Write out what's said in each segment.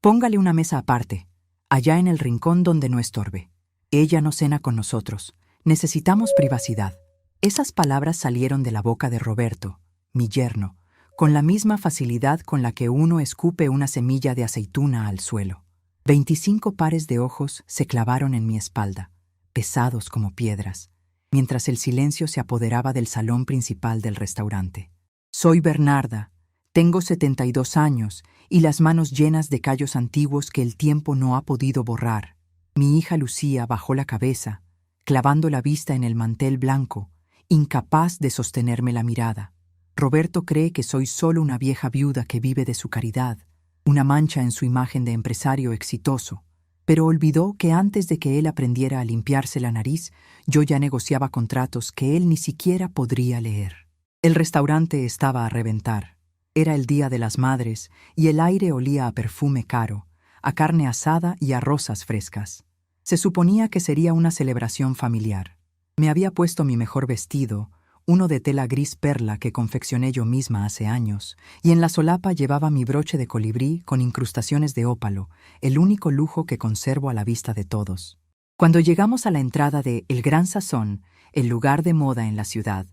Póngale una mesa aparte, allá en el rincón donde no estorbe. Ella no cena con nosotros. Necesitamos privacidad. Esas palabras salieron de la boca de Roberto, mi yerno, con la misma facilidad con la que uno escupe una semilla de aceituna al suelo. 25 pares de ojos se clavaron en mi espalda, pesados como piedras, mientras el silencio se apoderaba del salón principal del restaurante. Soy Bernarda, tengo 72 años y las manos llenas de callos antiguos que el tiempo no ha podido borrar. Mi hija Lucía bajó la cabeza, clavando la vista en el mantel blanco, incapaz de sostenerme la mirada. Roberto cree que soy solo una vieja viuda que vive de su caridad, una mancha en su imagen de empresario exitoso, pero olvidó que antes de que él aprendiera a limpiarse la nariz, yo ya negociaba contratos que él ni siquiera podría leer. El restaurante estaba a reventar. Era el Día de las Madres y el aire olía a perfume caro, a carne asada y a rosas frescas. Se suponía que sería una celebración familiar. Me había puesto mi mejor vestido, uno de tela gris perla que confeccioné yo misma hace años, y en la solapa llevaba mi broche de colibrí con incrustaciones de ópalo, el único lujo que conservo a la vista de todos. Cuando llegamos a la entrada de El Gran Sazón, el lugar de moda en la ciudad,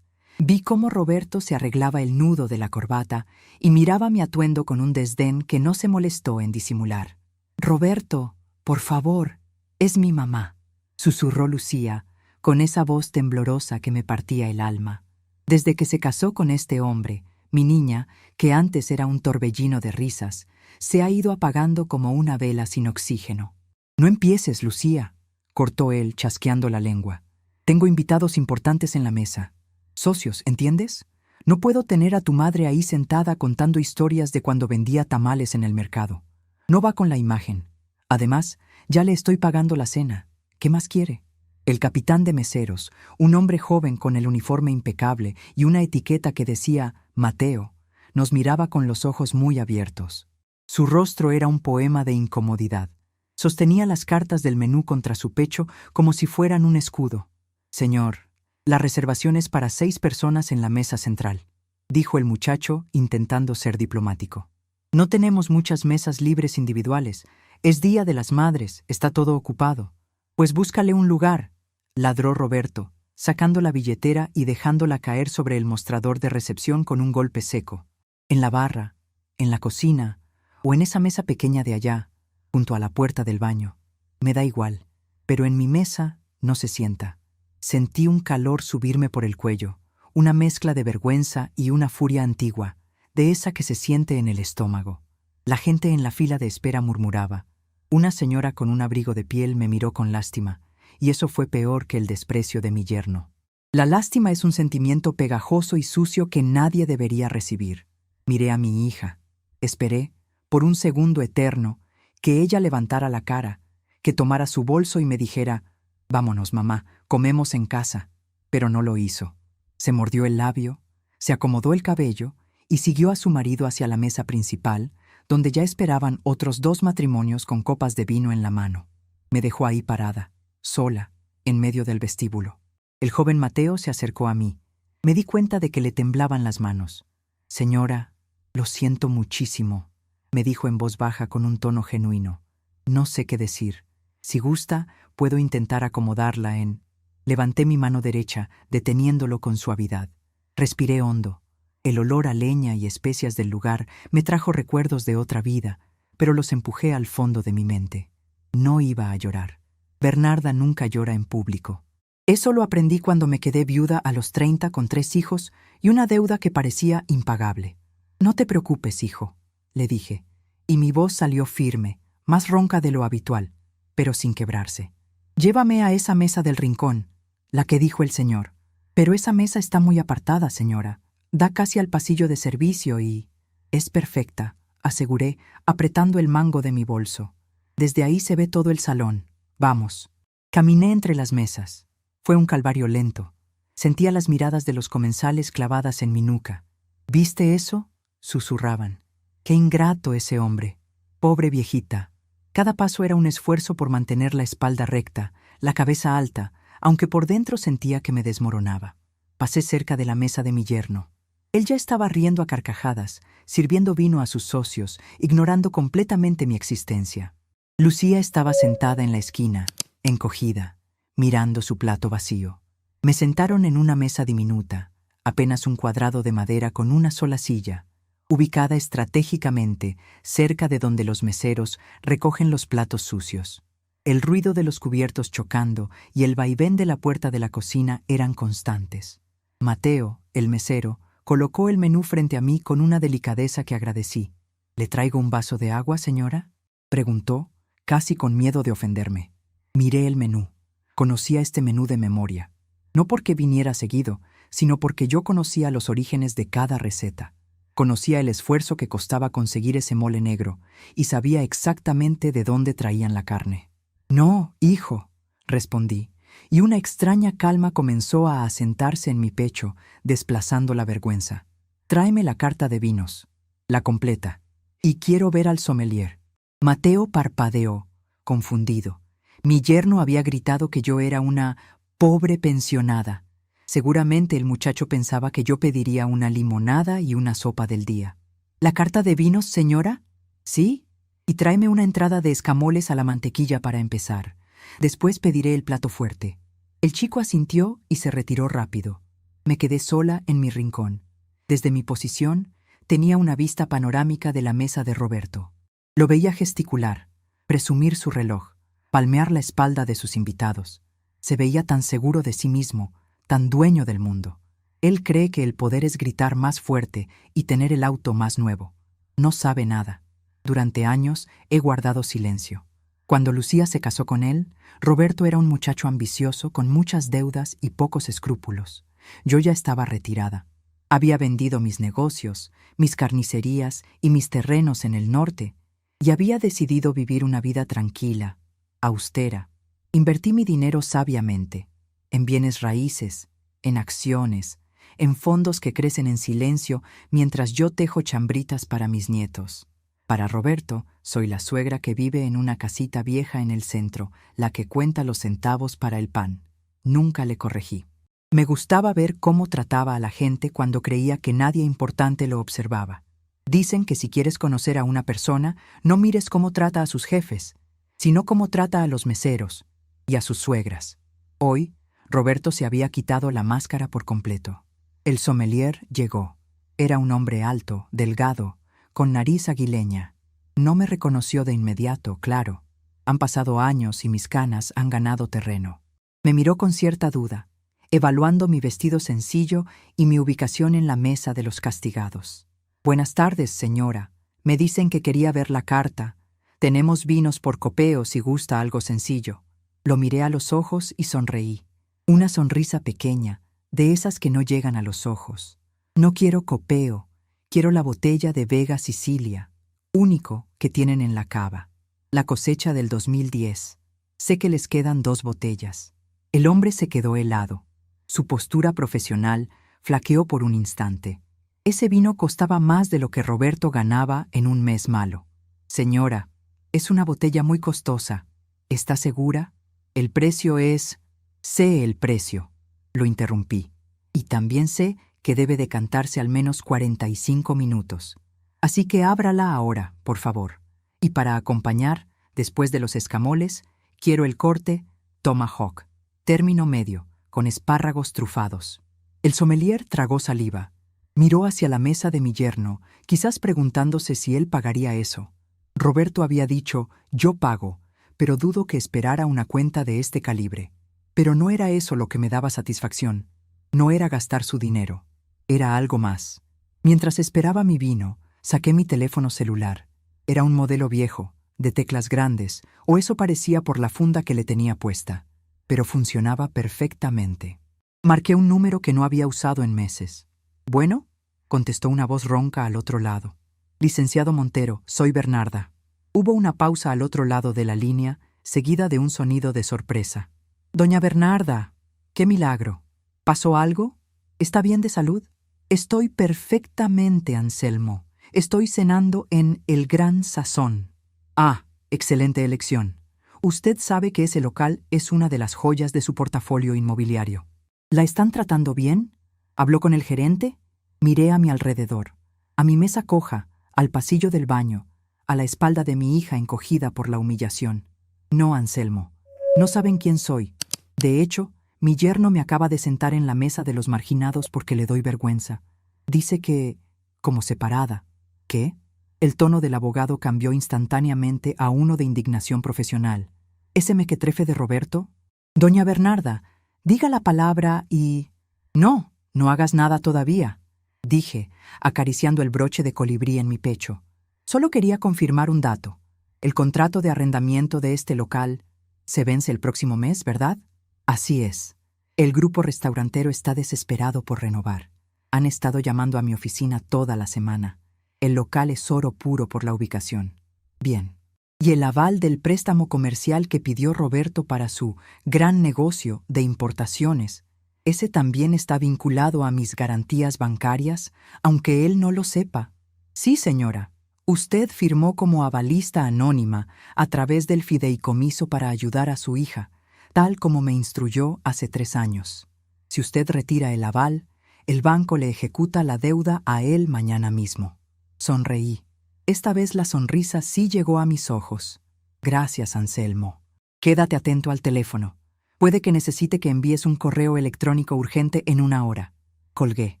vi cómo Roberto se arreglaba el nudo de la corbata y miraba mi atuendo con un desdén que no se molestó en disimular. «Roberto, por favor, es mi mamá», susurró Lucía, con esa voz temblorosa que me partía el alma. Desde que se casó con este hombre, mi niña, que antes era un torbellino de risas, se ha ido apagando como una vela sin oxígeno. «No empieces, Lucía», cortó él, chasqueando la lengua. «Tengo invitados importantes en la mesa. Socios, ¿entiendes? No puedo tener a tu madre ahí sentada contando historias de cuando vendía tamales en el mercado. No va con la imagen. Además, ya le estoy pagando la cena. ¿Qué más quiere?» El capitán de meseros, un hombre joven con el uniforme impecable y una etiqueta que decía Mateo, nos miraba con los ojos muy abiertos. Su rostro era un poema de incomodidad. Sostenía las cartas del menú contra su pecho como si fueran un escudo. «Señor, la reservación es para 6 personas en la mesa central», dijo el muchacho intentando ser diplomático. «No tenemos muchas mesas libres individuales. Es Día de las Madres, está todo ocupado». «Pues búscale un lugar», ladró Roberto, sacando la billetera y dejándola caer sobre el mostrador de recepción con un golpe seco. «En la barra, en la cocina, o en esa mesa pequeña de allá, junto a la puerta del baño. Me da igual, pero en mi mesa no se sienta». Sentí un calor subirme por el cuello, una mezcla de vergüenza y una furia antigua, de esa que se siente en el estómago. La gente en la fila de espera murmuraba. Una señora con un abrigo de piel me miró con lástima, y eso fue peor que el desprecio de mi yerno. La lástima es un sentimiento pegajoso y sucio que nadie debería recibir. Miré a mi hija. Esperé, por un segundo eterno, que ella levantara la cara, que tomara su bolso y me dijera: «Vámonos, mamá, comemos en casa». Pero no lo hizo. Se mordió el labio, se acomodó el cabello y siguió a su marido hacia la mesa principal, donde ya esperaban otros 2 matrimonios con copas de vino en la mano. Me dejó ahí parada, sola, en medio del vestíbulo. El joven Mateo se acercó a mí. Me di cuenta de que le temblaban las manos. «Señora, lo siento muchísimo», me dijo en voz baja con un tono genuino. «No sé qué decir. Si gusta, puedo intentar acomodarla en...». Levanté mi mano derecha, deteniéndolo con suavidad. Respiré hondo. El olor a leña y especias del lugar me trajo recuerdos de otra vida, pero los empujé al fondo de mi mente. No iba a llorar. Bernarda nunca llora en público. Eso lo aprendí cuando me quedé viuda a los 30 con 3 hijos y una deuda que parecía impagable. «No te preocupes, hijo», le dije, y mi voz salió firme, más ronca de lo habitual, pero sin quebrarse. «Llévame a esa mesa del rincón», la que dijo el señor. «Pero esa mesa está muy apartada, señora. Da casi al pasillo de servicio y...». «Es perfecta», aseguré, apretando el mango de mi bolso. «Desde ahí se ve todo el salón. Vamos». Caminé entre las mesas. Fue un calvario lento. Sentía las miradas de los comensales clavadas en mi nuca. «¿Viste eso?», susurraban. «Qué ingrato ese hombre. Pobre viejita». Cada paso era un esfuerzo por mantener la espalda recta, la cabeza alta, aunque por dentro sentía que me desmoronaba. Pasé cerca de la mesa de mi yerno. Él ya estaba riendo a carcajadas, sirviendo vino a sus socios, ignorando completamente mi existencia. Lucía estaba sentada en la esquina, encogida, mirando su plato vacío. Me sentaron en una mesa diminuta, apenas un cuadrado de madera con una sola silla, ubicada estratégicamente cerca de donde los meseros recogen los platos sucios. El ruido de los cubiertos chocando y el vaivén de la puerta de la cocina eran constantes. Mateo, el mesero, colocó el menú frente a mí con una delicadeza que agradecí. ¿Le traigo un vaso de agua, señora?, preguntó, casi con miedo de ofenderme. Miré el menú. Conocía este menú de memoria. No porque viniera seguido, sino porque yo conocía los orígenes de cada receta. Conocía el esfuerzo que costaba conseguir ese mole negro y sabía exactamente de dónde traían la carne. «No, hijo», respondí, y una extraña calma comenzó a asentarse en mi pecho, desplazando la vergüenza. «Tráeme la carta de vinos, la completa, y quiero ver al sommelier». Mateo parpadeó, confundido. Mi yerno había gritado que yo era una pobre pensionada. Seguramente el muchacho pensaba que yo pediría una limonada y una sopa del día. «¿La carta de vinos, señora?» «Sí, y tráeme una entrada de escamoles a la mantequilla para empezar. Después pediré el plato fuerte». El chico asintió y se retiró rápido. Me quedé sola en mi rincón. Desde mi posición, tenía una vista panorámica de la mesa de Roberto. Lo veía gesticular, presumir su reloj, palmear la espalda de sus invitados. Se veía tan seguro de sí mismo, tan dueño del mundo. Él cree que el poder es gritar más fuerte y tener el auto más nuevo. No sabe nada. Durante años he guardado silencio. Cuando Lucía se casó con él, Roberto era un muchacho ambicioso con muchas deudas y pocos escrúpulos. Yo ya estaba retirada. Había vendido mis negocios, mis carnicerías y mis terrenos en el norte, y había decidido vivir una vida tranquila, austera. Invertí mi dinero sabiamente, en bienes raíces, en acciones, en fondos que crecen en silencio mientras yo tejo chambritas para mis nietos. Para Roberto, soy la suegra que vive en una casita vieja en el centro, la que cuenta los centavos para el pan. Nunca le corregí. Me gustaba ver cómo trataba a la gente cuando creía que nadie importante lo observaba. Dicen que si quieres conocer a una persona, no mires cómo trata a sus jefes, sino cómo trata a los meseros y a sus suegras. Hoy, Roberto se había quitado la máscara por completo. El sommelier llegó. Era un hombre alto, delgado, con nariz aguileña. No me reconoció de inmediato, claro. Han pasado años y mis canas han ganado terreno. Me miró con cierta duda, evaluando mi vestido sencillo y mi ubicación en la mesa de los castigados. «Buenas tardes, señora. Me dicen que quería ver la carta. Tenemos vinos por copeo si gusta algo sencillo». Lo miré a los ojos y sonreí. Una sonrisa pequeña, de esas que no llegan a los ojos. «No quiero copeo. Quiero la botella de Vega Sicilia, único que tienen en la cava. La cosecha del 2010. Sé que les quedan 2 botellas». El hombre se quedó helado. Su postura profesional flaqueó por un instante. Ese vino costaba más de lo que Roberto ganaba en un mes malo. «Señora, es una botella muy costosa. ¿Está segura? El precio es...» «Sé el precio», lo interrumpí. «Y también sé que debe decantarse al menos 45 minutos. Así que ábrala ahora, por favor. Y para acompañar, después de los escamoles, quiero el corte tomahawk, término medio, con espárragos trufados». El sommelier tragó saliva. Miró hacia la mesa de mi yerno, quizás preguntándose si él pagaría eso. Roberto había dicho, «Yo pago», pero dudo que esperara una cuenta de este calibre. Pero no era eso lo que me daba satisfacción. No era gastar su dinero. Era algo más. Mientras esperaba mi vino, saqué mi teléfono celular. Era un modelo viejo, de teclas grandes, o eso parecía por la funda que le tenía puesta. Pero funcionaba perfectamente. Marqué un número que no había usado en meses. «¿Bueno?», contestó una voz ronca al otro lado. «Licenciado Montero, soy Bernarda». Hubo una pausa al otro lado de la línea, seguida de un sonido de sorpresa. «Doña Bernarda, qué milagro. ¿Pasó algo? ¿Está bien de salud?» «Estoy perfectamente, Anselmo. Estoy cenando en El Gran Sazón». «Ah, excelente elección. Usted sabe que ese local es una de las joyas de su portafolio inmobiliario». «¿La están tratando bien? ¿Habló con el gerente?» Miré a mi alrededor, a mi mesa coja, al pasillo del baño, a la espalda de mi hija encogida por la humillación. No, Anselmo, no saben quién soy. De hecho, mi yerno me acaba de sentar en la mesa de los marginados porque le doy vergüenza. Dice que, como separada. ¿Qué? El tono del abogado cambió instantáneamente a uno de indignación profesional. ¿Ese mequetrefe de Roberto? Doña Bernarda, diga la palabra y... No, no hagas nada todavía, dije, acariciando el broche de colibrí en mi pecho. Solo quería confirmar un dato. El contrato de arrendamiento de este local se vence el próximo mes, ¿verdad? Así es. El grupo restaurantero está desesperado por renovar. Han estado llamando a mi oficina toda la semana. El local es oro puro por la ubicación. Bien. Y el aval del préstamo comercial que pidió Roberto para su gran negocio de importaciones, ese también está vinculado a mis garantías bancarias, aunque él no lo sepa. Sí, señora. Usted firmó como avalista anónima a través del fideicomiso para ayudar a su hija, tal como me instruyó hace 3 años. Si usted retira el aval, el banco le ejecuta la deuda a él mañana mismo. Sonreí. Esta vez la sonrisa sí llegó a mis ojos. Gracias, Anselmo. Quédate atento al teléfono. Puede que necesite que envíes un correo electrónico urgente en 1 hora. Colgué.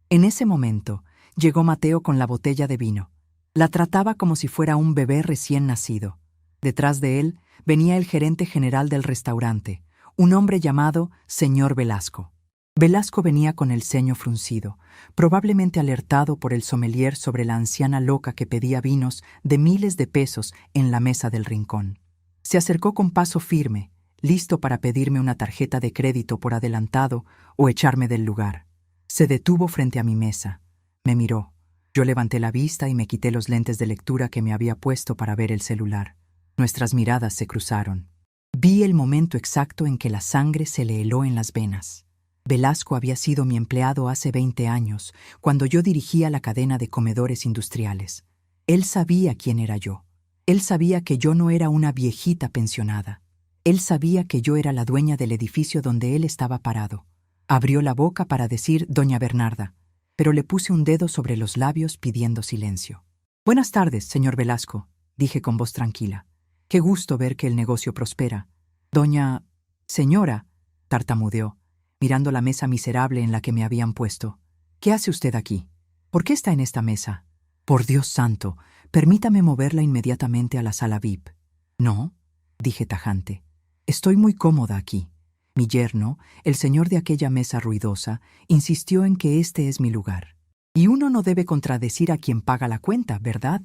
En ese momento, llegó Mateo con la botella de vino. La trataba como si fuera un bebé recién nacido. Detrás de él venía el gerente general del restaurante, un hombre llamado señor Velasco. Velasco venía con el ceño fruncido, probablemente alertado por el sommelier sobre la anciana loca que pedía vinos de miles de pesos en la mesa del rincón. Se acercó con paso firme, listo para pedirme una tarjeta de crédito por adelantado o echarme del lugar. Se detuvo frente a mi mesa. Me miró. Yo levanté la vista y me quité los lentes de lectura que me había puesto para ver el celular. Nuestras miradas se cruzaron. Vi el momento exacto en que la sangre se le heló en las venas. Velasco había sido mi empleado hace 20 años, cuando yo dirigía la cadena de comedores industriales. Él sabía quién era yo. Él sabía que yo no era una viejita pensionada. Él sabía que yo era la dueña del edificio donde él estaba parado. Abrió la boca para decir doña Bernarda, pero le puse un dedo sobre los labios pidiendo silencio. Buenas tardes, señor Velasco, dije con voz tranquila. Qué gusto ver que el negocio prospera. Doña... Señora, tartamudeó, mirando la mesa miserable en la que me habían puesto. ¿Qué hace usted aquí? ¿Por qué está en esta mesa? Por Dios santo, permítame moverla inmediatamente a la sala VIP. No, dije tajante. Estoy muy cómoda aquí. Mi yerno, el señor de aquella mesa ruidosa, insistió en que este es mi lugar. Y uno no debe contradecir a quien paga la cuenta, ¿verdad?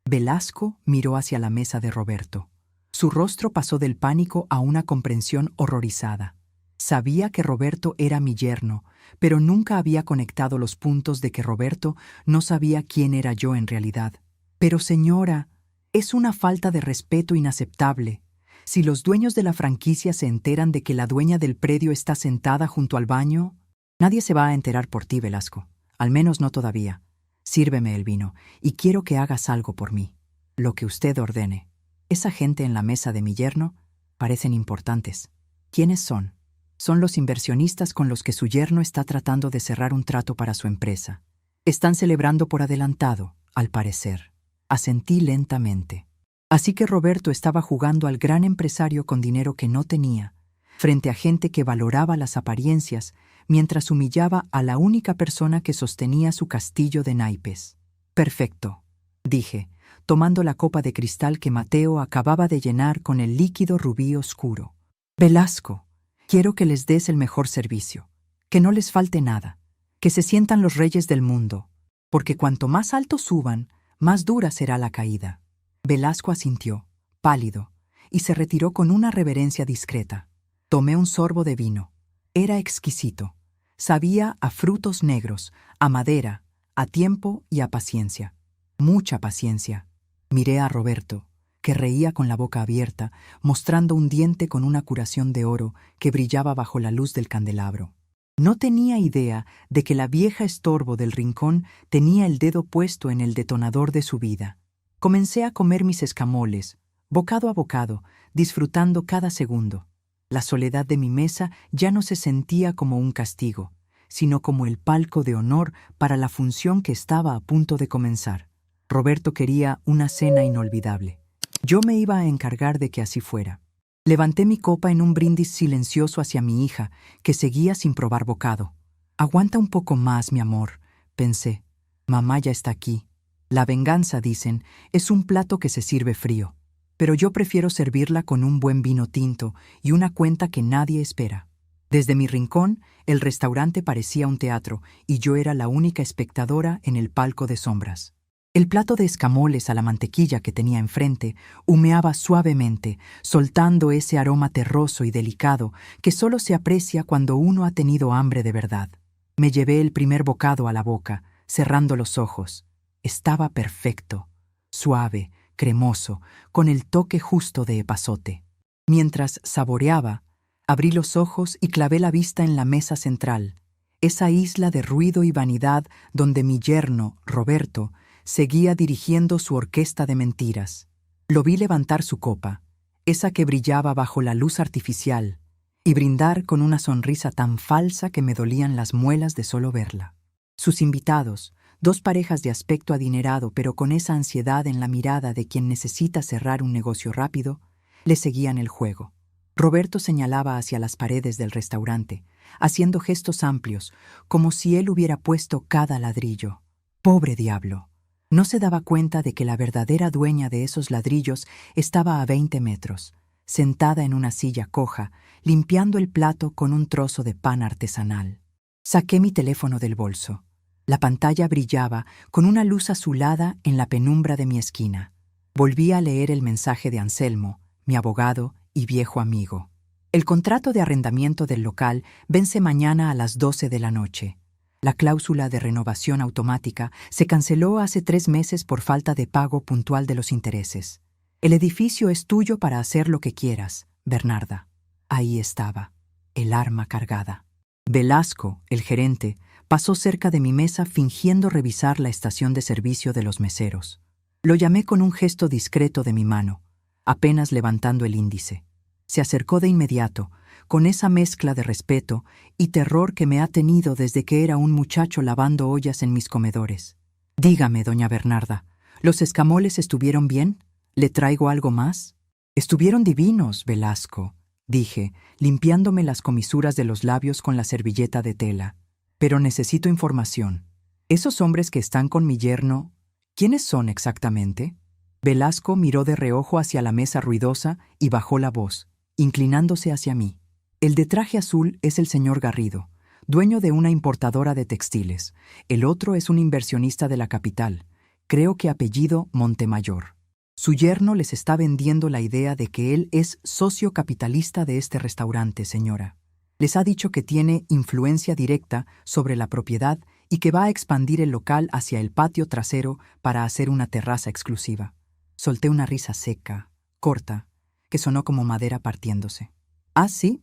Velasco miró hacia la mesa de Roberto. Su rostro pasó del pánico a una comprensión horrorizada. Sabía que Roberto era mi yerno, pero nunca había conectado los puntos de que Roberto no sabía quién era yo en realidad. Pero señora, es una falta de respeto inaceptable. Si los dueños de la franquicia se enteran de que la dueña del predio está sentada junto al baño, nadie se va a enterar por ti, Velasco. Al menos no todavía. Sírveme el vino, y quiero que hagas algo por mí. Lo que usted ordene. Esa gente en la mesa de mi yerno parecen importantes. ¿Quiénes son? Son los inversionistas con los que su yerno está tratando de cerrar un trato para su empresa. Están celebrando por adelantado, al parecer. Asentí lentamente. Así que Roberto estaba jugando al gran empresario con dinero que no tenía, frente a gente que valoraba las apariencias, mientras humillaba a la única persona que sostenía su castillo de naipes. Perfecto, dije, tomando la copa de cristal que Mateo acababa de llenar con el líquido rubí oscuro. Velasco, quiero que les des el mejor servicio, que no les falte nada, que se sientan los reyes del mundo, porque cuanto más alto suban, más dura será la caída. Velasco asintió, pálido, y se retiró con una reverencia discreta. Tomé un sorbo de vino. Era exquisito. Sabía a frutos negros, a madera, a tiempo y a paciencia. Mucha paciencia. Miré a Roberto, que reía con la boca abierta, mostrando un diente con una curación de oro que brillaba bajo la luz del candelabro. No tenía idea de que la vieja estorbo del rincón tenía el dedo puesto en el detonador de su vida. Comencé a comer mis escamoles, bocado a bocado, disfrutando cada segundo. La soledad de mi mesa ya no se sentía como un castigo, sino como el palco de honor para la función que estaba a punto de comenzar. Roberto quería una cena inolvidable. Yo me iba a encargar de que así fuera. Levanté mi copa en un brindis silencioso hacia mi hija, que seguía sin probar bocado. «Aguanta un poco más, mi amor», pensé. «Mamá ya está aquí. La venganza, dicen, es un plato que se sirve frío. Pero yo prefiero servirla con un buen vino tinto y una cuenta que nadie espera». Desde mi rincón, el restaurante parecía un teatro y yo era la única espectadora en el palco de sombras. El plato de escamoles a la mantequilla que tenía enfrente humeaba suavemente, soltando ese aroma terroso y delicado que solo se aprecia cuando uno ha tenido hambre de verdad. Me llevé el primer bocado a la boca, cerrando los ojos. Estaba perfecto, suave, cremoso, con el toque justo de epazote. Mientras saboreaba, abrí los ojos y clavé la vista en la mesa central, esa isla de ruido y vanidad donde mi yerno, Roberto, seguía dirigiendo su orquesta de mentiras. Lo vi levantar su copa, esa que brillaba bajo la luz artificial, y brindar con una sonrisa tan falsa que me dolían las muelas de solo verla. Sus invitados, dos parejas de aspecto adinerado pero con esa ansiedad en la mirada de quien necesita cerrar un negocio rápido, le seguían el juego. Roberto señalaba hacia las paredes del restaurante, haciendo gestos amplios, como si él hubiera puesto cada ladrillo. ¡Pobre diablo! No se daba cuenta de que la verdadera dueña de esos ladrillos estaba a 20 metros, sentada en una silla coja, limpiando el plato con un trozo de pan artesanal. Saqué mi teléfono del bolso. La pantalla brillaba con una luz azulada en la penumbra de mi esquina. Volví a leer el mensaje de Anselmo, mi abogado y viejo amigo. El contrato de arrendamiento del local vence mañana a las 12 de la noche. La cláusula de renovación automática se canceló hace 3 meses por falta de pago puntual de los intereses. El edificio es tuyo para hacer lo que quieras, Bernarda. Ahí estaba, el arma cargada. Velasco, el gerente, pasó cerca de mi mesa fingiendo revisar la estación de servicio de los meseros. Lo llamé con un gesto discreto de mi mano, apenas levantando el índice. Se acercó de inmediato, con esa mezcla de respeto y terror que me ha tenido desde que era un muchacho lavando ollas en mis comedores. «Dígame, doña Bernarda, ¿los escamoles estuvieron bien? ¿Le traigo algo más?» «Estuvieron divinos, Velasco», dije, limpiándome las comisuras de los labios con la servilleta de tela. «Pero necesito información. ¿Esos hombres que están con mi yerno, quiénes son exactamente?» Velasco miró de reojo hacia la mesa ruidosa y bajó la voz, inclinándose hacia mí. «El de traje azul es el señor Garrido, dueño de una importadora de textiles. El otro es un inversionista de la capital, creo que apellido Montemayor. Su yerno les está vendiendo la idea de que él es socio capitalista de este restaurante, señora. Les ha dicho que tiene influencia directa sobre la propiedad y que va a expandir el local hacia el patio trasero para hacer una terraza exclusiva». Solté una risa seca, corta, que sonó como madera partiéndose. «¿Ah, sí?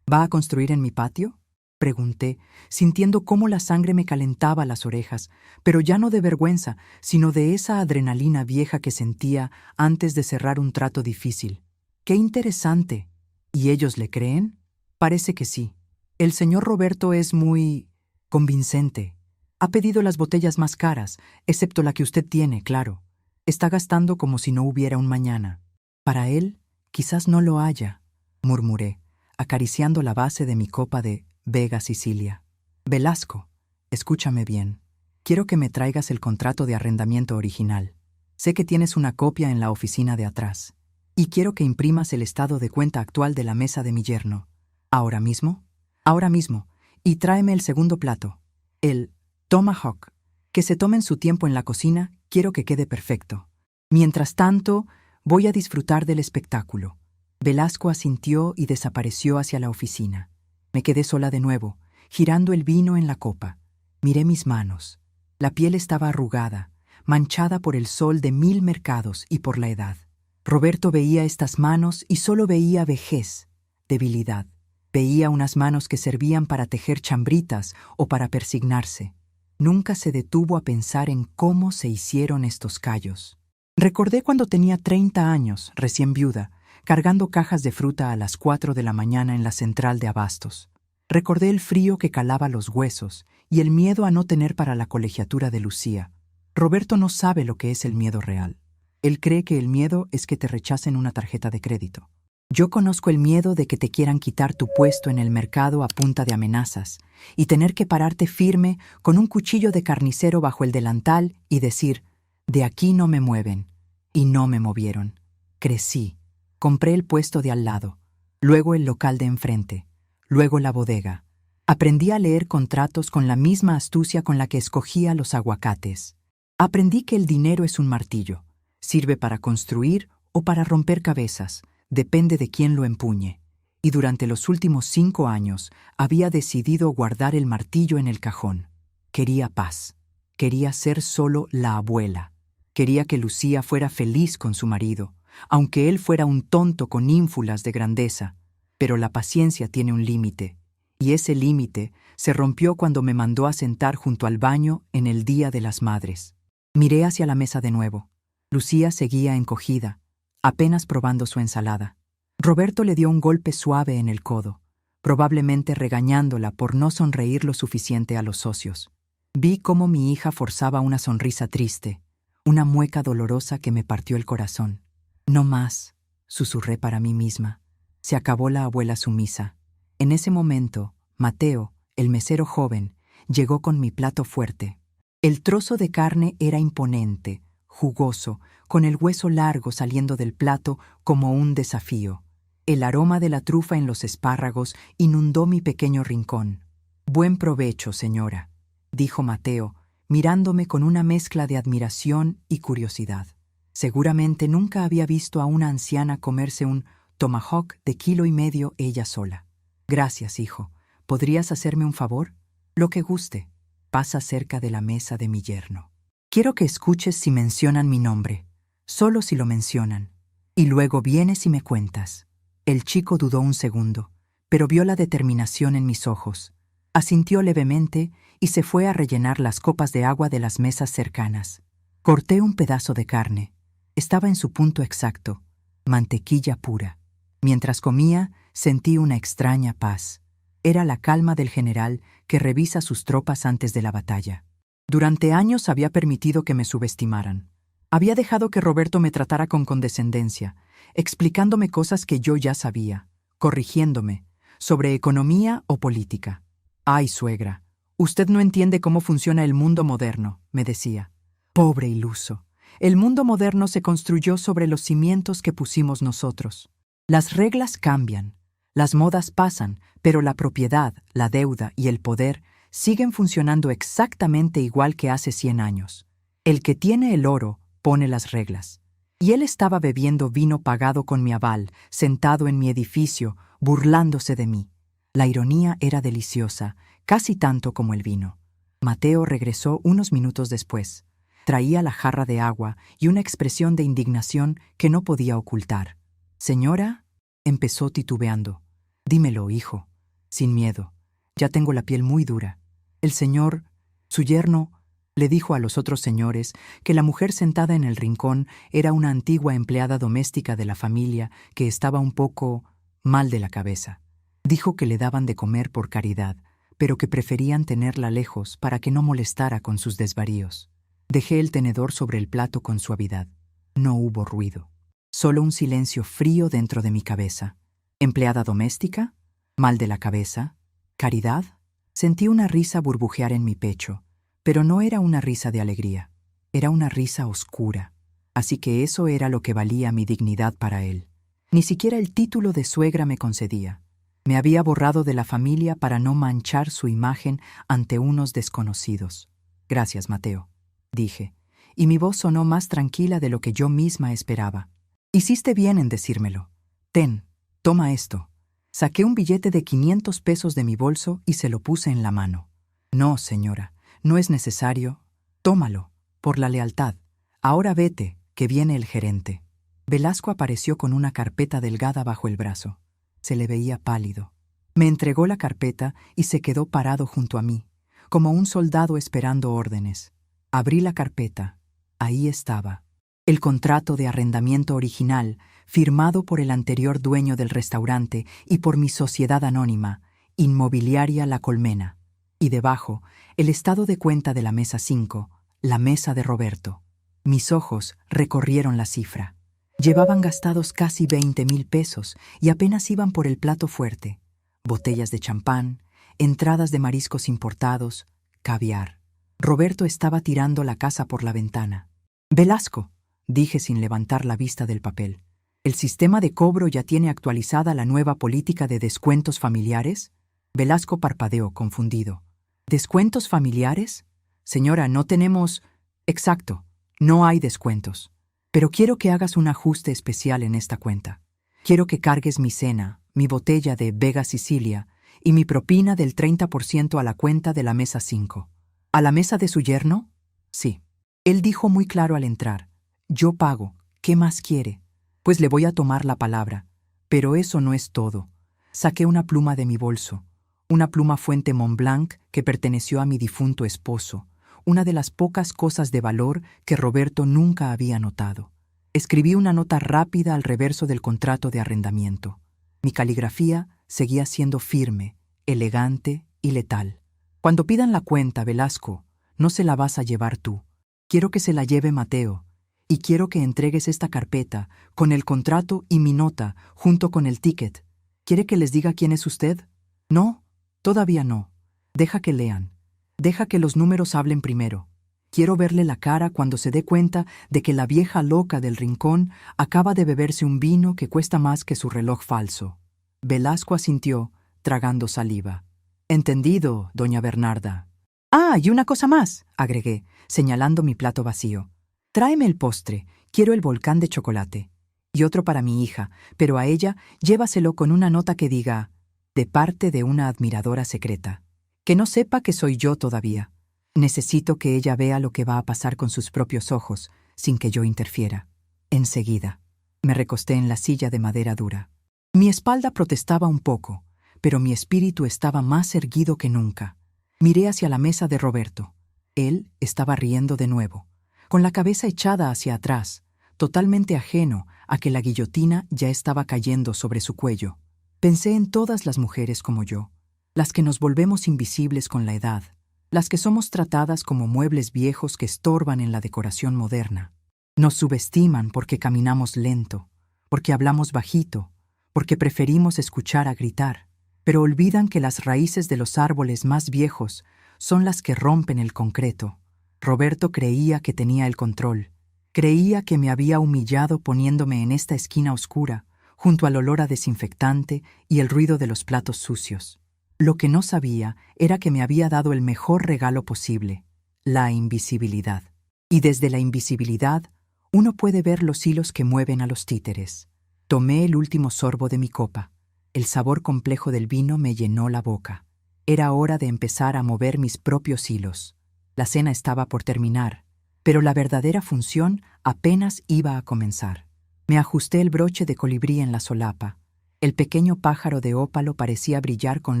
¿Va a construir en mi patio?», pregunté, sintiendo cómo la sangre me calentaba las orejas, pero ya no de vergüenza, sino de esa adrenalina vieja que sentía antes de cerrar un trato difícil. «¡Qué interesante! ¿Y ellos le creen?». «Parece que sí. El señor Roberto es muy convincente. Ha pedido las botellas más caras, excepto la que usted tiene, claro. Está gastando como si no hubiera un mañana. Para él, quizás no lo haya», murmuré, acariciando la base de mi copa de Vega Sicilia. «Velasco, escúchame bien. Quiero que me traigas el contrato de arrendamiento original. Sé que tienes una copia en la oficina de atrás. Y quiero que imprimas el estado de cuenta actual de la mesa de mi yerno. ¿Ahora mismo? Ahora mismo. Y tráeme el segundo plato. El Tomahawk. Que se tomen su tiempo en la cocina, quiero que quede perfecto. Mientras tanto, voy a disfrutar del espectáculo». Velasco asintió y desapareció hacia la oficina. Me quedé sola de nuevo, girando el vino en la copa. Miré mis manos. La piel estaba arrugada, manchada por el sol de 1000 mercados y por la edad. Roberto veía estas manos y solo veía vejez, debilidad. Veía unas manos que servían para tejer chambritas o para persignarse. Nunca se detuvo a pensar en cómo se hicieron estos callos. Recordé cuando tenía 30 años, recién viuda, cargando cajas de fruta a las 4 de la mañana en la central de abastos. Recordé el frío que calaba los huesos y el miedo a no tener para la colegiatura de Lucía. Roberto no sabe lo que es el miedo real. Él cree que el miedo es que te rechacen una tarjeta de crédito. Yo conozco el miedo de que te quieran quitar tu puesto en el mercado a punta de amenazas y tener que pararte firme con un cuchillo de carnicero bajo el delantal y decir, de aquí no me mueven. Y no me movieron. Crecí. Compré el puesto de al lado, luego el local de enfrente, luego la bodega. Aprendí a leer contratos con la misma astucia con la que escogía los aguacates. Aprendí que el dinero es un martillo. Sirve para construir o para romper cabezas. Depende de quién lo empuñe. Y durante los últimos 5 años había decidido guardar el martillo en el cajón. Quería paz. Quería ser solo la abuela. Quería que Lucía fuera feliz con su marido, aunque él fuera un tonto con ínfulas de grandeza. Pero la paciencia tiene un límite, y ese límite se rompió cuando me mandó a sentar junto al baño en el Día de las Madres. Miré hacia la mesa de nuevo. Lucía seguía encogida, apenas probando su ensalada. Roberto le dio un golpe suave en el codo, probablemente regañándola por no sonreír lo suficiente a los socios. Vi cómo mi hija forzaba una sonrisa triste, una mueca dolorosa que me partió el corazón. No más, susurré para mí misma. Se acabó la abuela sumisa. En ese momento, Mateo, el mesero joven, llegó con mi plato fuerte. El trozo de carne era imponente, jugoso, con el hueso largo saliendo del plato como un desafío. El aroma de la trufa en los espárragos inundó mi pequeño rincón. «Buen provecho, señora», dijo Mateo, mirándome con una mezcla de admiración y curiosidad. Seguramente nunca había visto a una anciana comerse un tomahawk de 1,5 kilos ella sola. «Gracias, hijo. ¿Podrías hacerme un favor? Lo que guste». Pasa cerca de la mesa de mi yerno. «Quiero que escuches si mencionan mi nombre. Solo si lo mencionan. Y luego vienes y me cuentas». El chico dudó un segundo, pero vio la determinación en mis ojos. Asintió levemente y se fue a rellenar las copas de agua de las mesas cercanas. Corté un pedazo de carne. Estaba en su punto exacto, mantequilla pura. Mientras comía, sentí una extraña paz. Era la calma del general que revisa sus tropas antes de la batalla. Durante años había permitido que me subestimaran. Había dejado que Roberto me tratara con condescendencia, explicándome cosas que yo ya sabía, corrigiéndome, sobre economía o política. «Ay, suegra, usted no entiende cómo funciona el mundo moderno», me decía. «Pobre iluso. El mundo moderno se construyó sobre los cimientos que pusimos nosotros. Las reglas cambian, las modas pasan, pero la propiedad, la deuda y el poder siguen funcionando exactamente igual que hace 100 años. El que tiene el oro pone las reglas». Y él estaba bebiendo vino pagado con mi aval, sentado en mi edificio, burlándose de mí. La ironía era deliciosa, casi tanto como el vino. Mateo regresó unos minutos después. Traía la jarra de agua y una expresión de indignación que no podía ocultar. «Señora», empezó titubeando. «Dímelo, hijo, sin miedo. Ya tengo la piel muy dura. El señor, su yerno, le dijo a los otros señores que la mujer sentada en el rincón era una antigua empleada doméstica de la familia que estaba un poco mal de la cabeza. Dijo que le daban de comer por caridad, pero que preferían tenerla lejos para que no molestara con sus desvaríos. Dejé el tenedor sobre el plato con suavidad. No hubo ruido. Solo un silencio frío dentro de mi cabeza. ¿Empleada doméstica? ¿Mal de la cabeza? ¿Caridad? Sentí una risa burbujear en mi pecho, pero no era una risa de alegría. Era una risa oscura. Así que eso era lo que valía mi dignidad para él. Ni siquiera el título de suegra me concedía. Me había borrado de la familia para no manchar su imagen ante unos desconocidos. «Gracias, Mateo», dije, y mi voz sonó más tranquila de lo que yo misma esperaba. «Hiciste bien en decírmelo. Ten, toma esto». Saqué un billete de 500 pesos de mi bolso y se lo puse en la mano. «No, señora, no es necesario. Tómalo, por la lealtad. Ahora vete, que viene el gerente». Velasco apareció con una carpeta delgada bajo el brazo. Se le veía pálido. Me entregó la carpeta y se quedó parado junto a mí, como un soldado esperando órdenes. Abrí la carpeta. Ahí estaba. El contrato de arrendamiento original, firmado por el anterior dueño del restaurante y por mi sociedad anónima, Inmobiliaria La Colmena. Y debajo, el estado de cuenta de la mesa 5, la mesa de Roberto. Mis ojos recorrieron la cifra. Llevaban gastados casi 20,000 pesos y apenas iban por el plato fuerte. Botellas de champán, entradas de mariscos importados, caviar. Roberto estaba tirando la casa por la ventana. «Velasco», dije sin levantar la vista del papel, ¿el sistema de cobro ya tiene actualizada la nueva política de descuentos familiares? Velasco parpadeó, confundido. ¿Descuentos familiares? Señora, no tenemos... Exacto, no hay descuentos. Pero quiero que hagas un ajuste especial en esta cuenta. Quiero que cargues mi cena, mi botella de Vega Sicilia y mi propina del 30% a la cuenta de la mesa 5. ¿A la mesa de su yerno? Sí. Él dijo muy claro al entrar. Yo pago. ¿Qué más quiere? Pues le voy a tomar la palabra. Pero eso no es todo. Saqué una pluma de mi bolso. Una pluma Fuente Montblanc que perteneció a mi difunto esposo. Una de las pocas cosas de valor que Roberto nunca había notado. Escribí una nota rápida al reverso del contrato de arrendamiento. Mi caligrafía seguía siendo firme, elegante y letal. Cuando pidan la cuenta, Velasco, no se la vas a llevar tú. Quiero que se la lleve Mateo. Y quiero que entregues esta carpeta con el contrato y mi nota junto con el ticket. ¿Quiere que les diga quién es usted? No, todavía no. Deja que lean. Deja que los números hablen primero. Quiero verle la cara cuando se dé cuenta de que la vieja loca del rincón acaba de beberse un vino que cuesta más que su reloj falso. Velasco asintió, tragando saliva. Entendido, doña Bernarda. Ah, y una cosa más, agregué, señalando mi plato vacío. Tráeme el postre, quiero el volcán de chocolate. Y otro para mi hija, pero a ella llévaselo con una nota que diga, de parte de una admiradora secreta. Que no sepa que soy yo todavía. Necesito que ella vea lo que va a pasar con sus propios ojos, sin que yo interfiera. Enseguida, me recosté en la silla de madera dura. Mi espalda protestaba un poco, pero mi espíritu estaba más erguido que nunca. Miré hacia la mesa de Roberto. Él estaba riendo de nuevo, con la cabeza echada hacia atrás, totalmente ajeno a que la guillotina ya estaba cayendo sobre su cuello. Pensé en todas las mujeres como yo, las que nos volvemos invisibles con la edad, las que somos tratadas como muebles viejos que estorban en la decoración moderna. Nos subestiman porque caminamos lento, porque hablamos bajito, porque preferimos escuchar a gritar, pero olvidan que las raíces de los árboles más viejos son las que rompen el concreto. Roberto creía que tenía el control. Creía que me había humillado poniéndome en esta esquina oscura, junto al olor a desinfectante y el ruido de los platos sucios. Lo que no sabía era que me había dado el mejor regalo posible, la invisibilidad. Y desde la invisibilidad, uno puede ver los hilos que mueven a los títeres. Tomé el último sorbo de mi copa. El sabor complejo del vino me llenó la boca. Era hora de empezar a mover mis propios hilos. La cena estaba por terminar, pero la verdadera función apenas iba a comenzar. Me ajusté el broche de colibrí en la solapa. El pequeño pájaro de ópalo parecía brillar con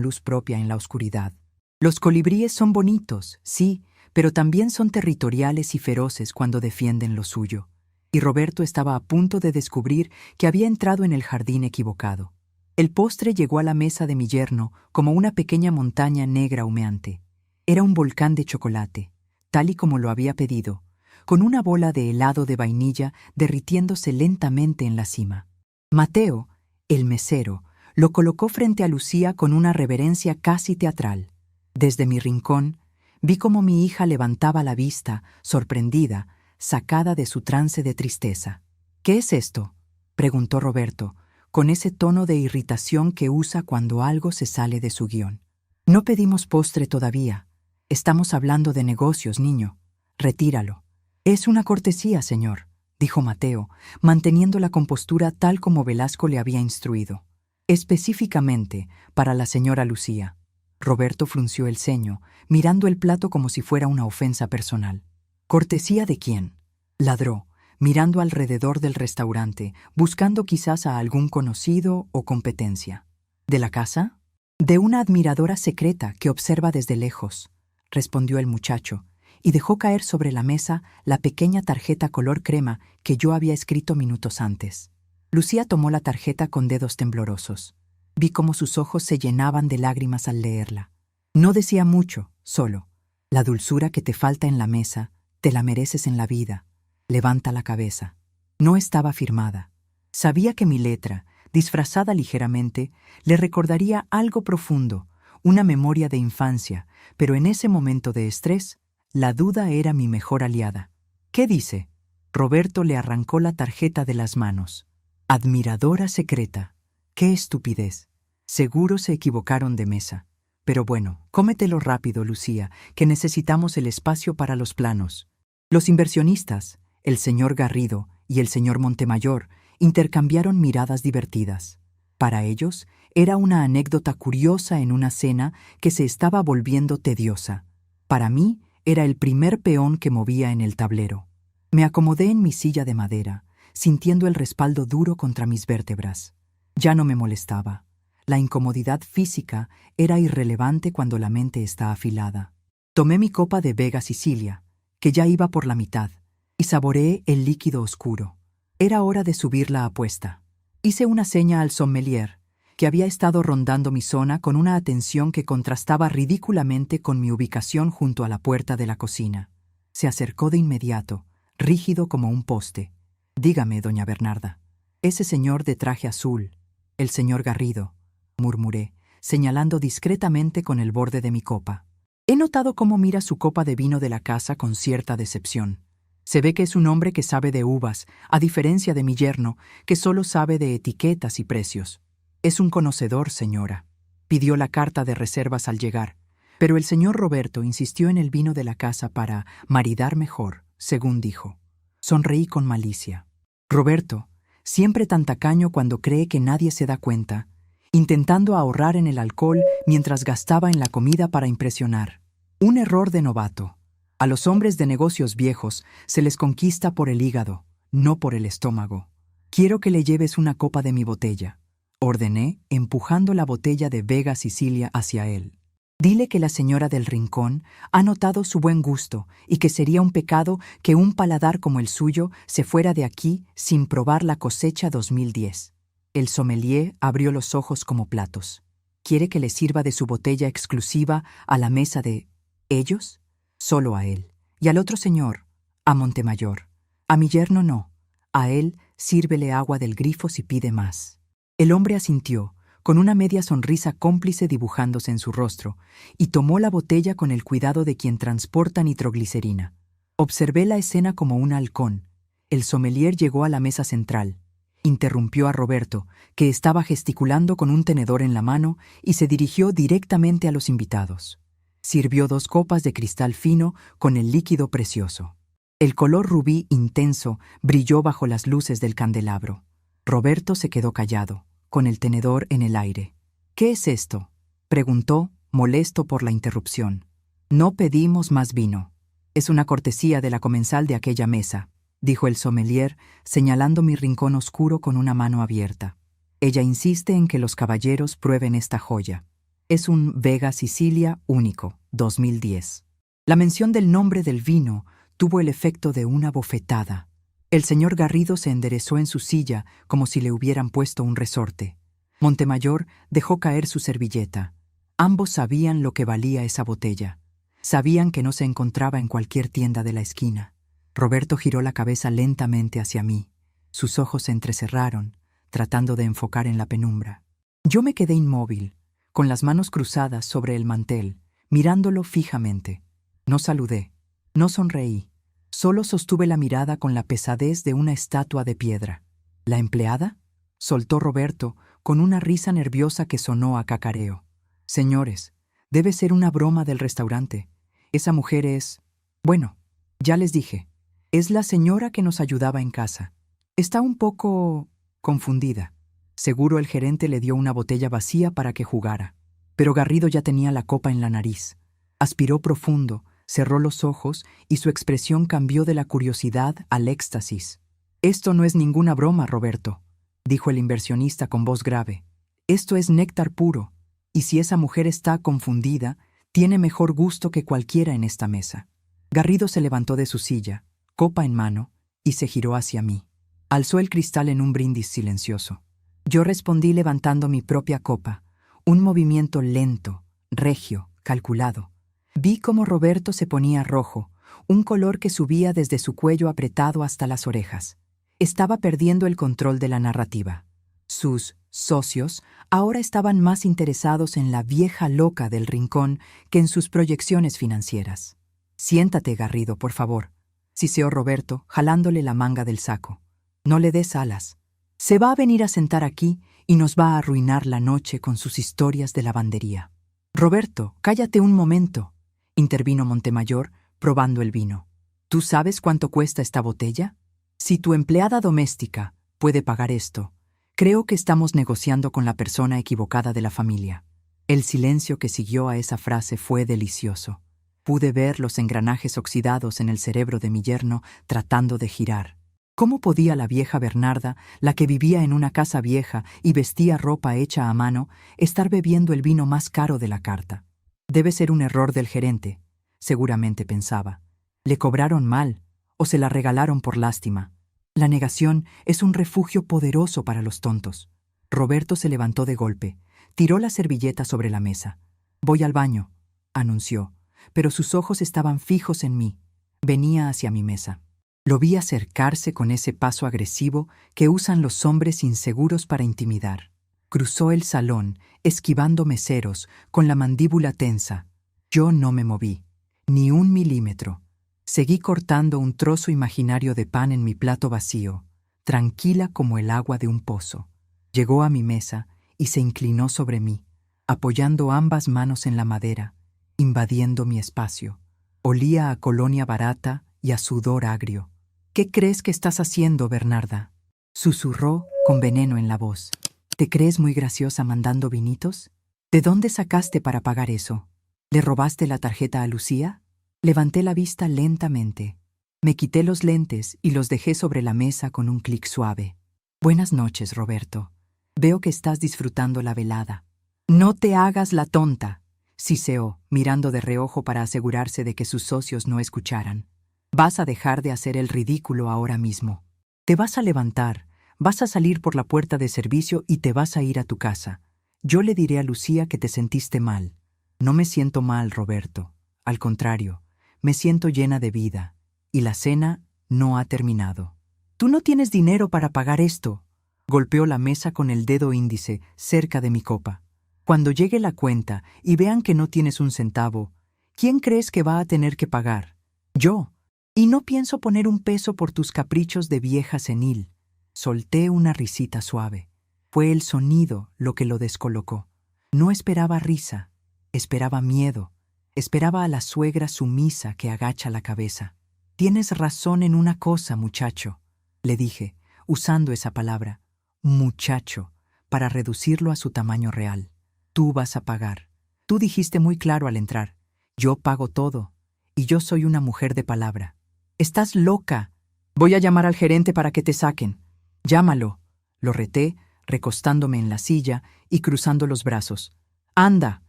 luz propia en la oscuridad. Los colibríes son bonitos, sí, pero también son territoriales y feroces cuando defienden lo suyo. Y Roberto estaba a punto de descubrir que había entrado en el jardín equivocado. El postre llegó a la mesa de mi yerno como una pequeña montaña negra humeante. Era un volcán de chocolate, tal y como lo había pedido, con una bola de helado de vainilla derritiéndose lentamente en la cima. Mateo, el mesero, lo colocó frente a Lucía con una reverencia casi teatral. Desde mi rincón, vi cómo mi hija levantaba la vista, sorprendida, sacada de su trance de tristeza. «¿Qué es esto?», preguntó Roberto, con ese tono de irritación que usa cuando algo se sale de su guión. «No pedimos postre todavía. Estamos hablando de negocios, niño. Retíralo». «Es una cortesía, señor», dijo Mateo, manteniendo la compostura tal como Velasco le había instruido. «Específicamente para la señora Lucía». Roberto frunció el ceño, mirando el plato como si fuera una ofensa personal. «¿Cortesía de quién?», ladró, mirando alrededor del restaurante, buscando quizás a algún conocido o competencia. «¿De la casa?». «De una admiradora secreta que observa desde lejos», respondió el muchacho, y dejó caer sobre la mesa la pequeña tarjeta color crema que yo había escrito minutos antes. Lucía tomó la tarjeta con dedos temblorosos. Vi cómo sus ojos se llenaban de lágrimas al leerla. No decía mucho, solo: la dulzura que te falta en la mesa, te la mereces en la vida. Levanta la cabeza. No estaba firmada. Sabía que mi letra, disfrazada ligeramente, le recordaría algo profundo, una memoria de infancia, pero en ese momento de estrés, la duda era mi mejor aliada. ¿Qué dice? Roberto le arrancó la tarjeta de las manos. Admiradora secreta. ¡Qué estupidez! Seguro se equivocaron de mesa. Pero bueno, cómetelo rápido, Lucía, que necesitamos el espacio para los planos. Los inversionistas, el señor Garrido y el señor Montemayor, intercambiaron miradas divertidas. Para ellos, era una anécdota curiosa en una cena que se estaba volviendo tediosa. Para mí, era el primer peón que movía en el tablero. Me acomodé en mi silla de madera, sintiendo el respaldo duro contra mis vértebras. Ya no me molestaba. La incomodidad física era irrelevante cuando la mente está afilada. Tomé mi copa de Vega Sicilia, que ya iba por la mitad, y saboreé el líquido oscuro. Era hora de subir la apuesta. Hice una seña al sommelier, que había estado rondando mi zona con una atención que contrastaba ridículamente con mi ubicación junto a la puerta de la cocina. Se acercó de inmediato, rígido como un poste. «Dígame, doña Bernarda, ese señor de traje azul, el señor Garrido», murmuré, señalando discretamente con el borde de mi copa. He notado cómo mira su copa de vino de la casa con cierta decepción. Se ve que es un hombre que sabe de uvas, a diferencia de mi yerno, que solo sabe de etiquetas y precios. Es un conocedor, señora. Pidió la carta de reservas al llegar, pero el señor Roberto insistió en el vino de la casa para maridar mejor, según dijo. Sonreí con malicia. Roberto, siempre tan tacaño cuando cree que nadie se da cuenta, intentando ahorrar en el alcohol mientras gastaba en la comida para impresionar. Un error de novato. A los hombres de negocios viejos se les conquista por el hígado, no por el estómago. Quiero que le lleves una copa de mi botella, ordené, empujando la botella de Vega Sicilia hacia él. Dile que la señora del Rincón ha notado su buen gusto y que sería un pecado que un paladar como el suyo se fuera de aquí sin probar la cosecha 2010. El sommelier abrió los ojos como platos. ¿Quiere que le sirva de su botella exclusiva a la mesa de ellos? Solo a él. Y al otro señor, a Montemayor. A mi yerno no. A él sírvele agua del grifo si pide más. El hombre asintió, con una media sonrisa cómplice dibujándose en su rostro, y tomó la botella con el cuidado de quien transporta nitroglicerina. Observé la escena como un halcón. El sommelier llegó a la mesa central. Interrumpió a Roberto, que estaba gesticulando con un tenedor en la mano, y se dirigió directamente a los invitados. Sirvió 2 copas de cristal fino con el líquido precioso. El color rubí intenso brilló bajo las luces del candelabro. Roberto se quedó callado, con el tenedor en el aire. «¿Qué es esto?», preguntó, molesto por la interrupción. «No pedimos más vino. Es una cortesía de la comensal de aquella mesa», dijo el sommelier, señalando mi rincón oscuro con una mano abierta. «Ella insiste en que los caballeros prueben esta joya. Es un Vega Sicilia único, 2010. La mención del nombre del vino tuvo el efecto de una bofetada. El señor Garrido se enderezó en su silla como si le hubieran puesto un resorte. Montemayor dejó caer su servilleta. Ambos sabían lo que valía esa botella. Sabían que no se encontraba en cualquier tienda de la esquina. Roberto giró la cabeza lentamente hacia mí. Sus ojos se entrecerraron, tratando de enfocar en la penumbra. Yo me quedé inmóvil, con las manos cruzadas sobre el mantel, mirándolo fijamente. No saludé, no sonreí, solo sostuve la mirada con la pesadez de una estatua de piedra. ¿La empleada?, soltó Roberto con una risa nerviosa que sonó a cacareo. Señores, debe ser una broma del restaurante. Esa mujer es... Bueno, ya les dije, es la señora que nos ayudaba en casa. Está un poco confundida. Seguro el gerente le dio una botella vacía para que jugara. Pero Garrido ya tenía la copa en la nariz. Aspiró profundo, cerró los ojos y su expresión cambió de la curiosidad al éxtasis. «Esto no es ninguna broma, Roberto», dijo el inversionista con voz grave. «Esto es néctar puro, y si esa mujer está confundida, tiene mejor gusto que cualquiera en esta mesa». Garrido se levantó de su silla, copa en mano, y se giró hacia mí. Alzó el cristal en un brindis silencioso. Yo respondí levantando mi propia copa, un movimiento lento, regio, calculado. Vi cómo Roberto se ponía rojo, un color que subía desde su cuello apretado hasta las orejas. Estaba perdiendo el control de la narrativa. Sus socios ahora estaban más interesados en la vieja loca del rincón que en sus proyecciones financieras. «Siéntate, Garrido, por favor», siseó Roberto, jalándole la manga del saco. «No le des alas. Se va a venir a sentar aquí y nos va a arruinar la noche con sus historias de lavandería». «Roberto, cállate un momento», intervino Montemayor, probando el vino. «¿Tú sabes cuánto cuesta esta botella? Si tu empleada doméstica puede pagar esto, creo que estamos negociando con la persona equivocada de la familia». El silencio que siguió a esa frase fue delicioso. Pude ver los engranajes oxidados en el cerebro de mi yerno tratando de girar. ¿Cómo podía la vieja Bernarda, la que vivía en una casa vieja y vestía ropa hecha a mano, estar bebiendo el vino más caro de la carta? Debe ser un error del gerente, seguramente pensaba. Le cobraron mal o se la regalaron por lástima. La negación es un refugio poderoso para los tontos. Roberto se levantó de golpe, tiró la servilleta sobre la mesa. «Voy al baño», anunció, pero sus ojos estaban fijos en mí. Venía hacia mi mesa. Lo vi acercarse con ese paso agresivo que usan los hombres inseguros para intimidar. Cruzó el salón, esquivando meseros, con la mandíbula tensa. Yo no me moví, ni un milímetro. Seguí cortando un trozo imaginario de pan en mi plato vacío, tranquila como el agua de un pozo. Llegó a mi mesa y se inclinó sobre mí, apoyando ambas manos en la madera, invadiendo mi espacio. Olía a colonia barata y a sudor agrio. «¿Qué crees que estás haciendo, Bernarda?», susurró con veneno en la voz. «¿Te crees muy graciosa mandando vinitos? ¿De dónde sacaste para pagar eso? ¿Le robaste la tarjeta a Lucía?». Levanté la vista lentamente. Me quité los lentes y los dejé sobre la mesa con un clic suave. «Buenas noches, Roberto. Veo que estás disfrutando la velada». «No te hagas la tonta», siseó, mirando de reojo para asegurarse de que sus socios no escucharan. «Vas a dejar de hacer el ridículo ahora mismo. Te vas a levantar, vas a salir por la puerta de servicio y te vas a ir a tu casa. Yo le diré a Lucía que te sentiste mal». «No me siento mal, Roberto. Al contrario, me siento llena de vida, y la cena no ha terminado». «Tú no tienes dinero para pagar esto», golpeó la mesa con el dedo índice cerca de mi copa. «Cuando llegue la cuenta y vean que no tienes un centavo, ¿quién crees que va a tener que pagar? Yo. Y no pienso poner un peso por tus caprichos de vieja senil». Solté una risita suave. Fue el sonido lo que lo descolocó. No esperaba risa, esperaba miedo. Esperaba a la suegra sumisa que agacha la cabeza. «Tienes razón en una cosa, muchacho», le dije, usando esa palabra, muchacho, para reducirlo a su tamaño real. «Tú vas a pagar. Tú dijiste muy claro al entrar. Yo pago todo, y yo soy una mujer de palabra». «Estás loca. Voy a llamar al gerente para que te saquen». «Llámalo», lo reté, recostándome en la silla y cruzando los brazos. «Anda»,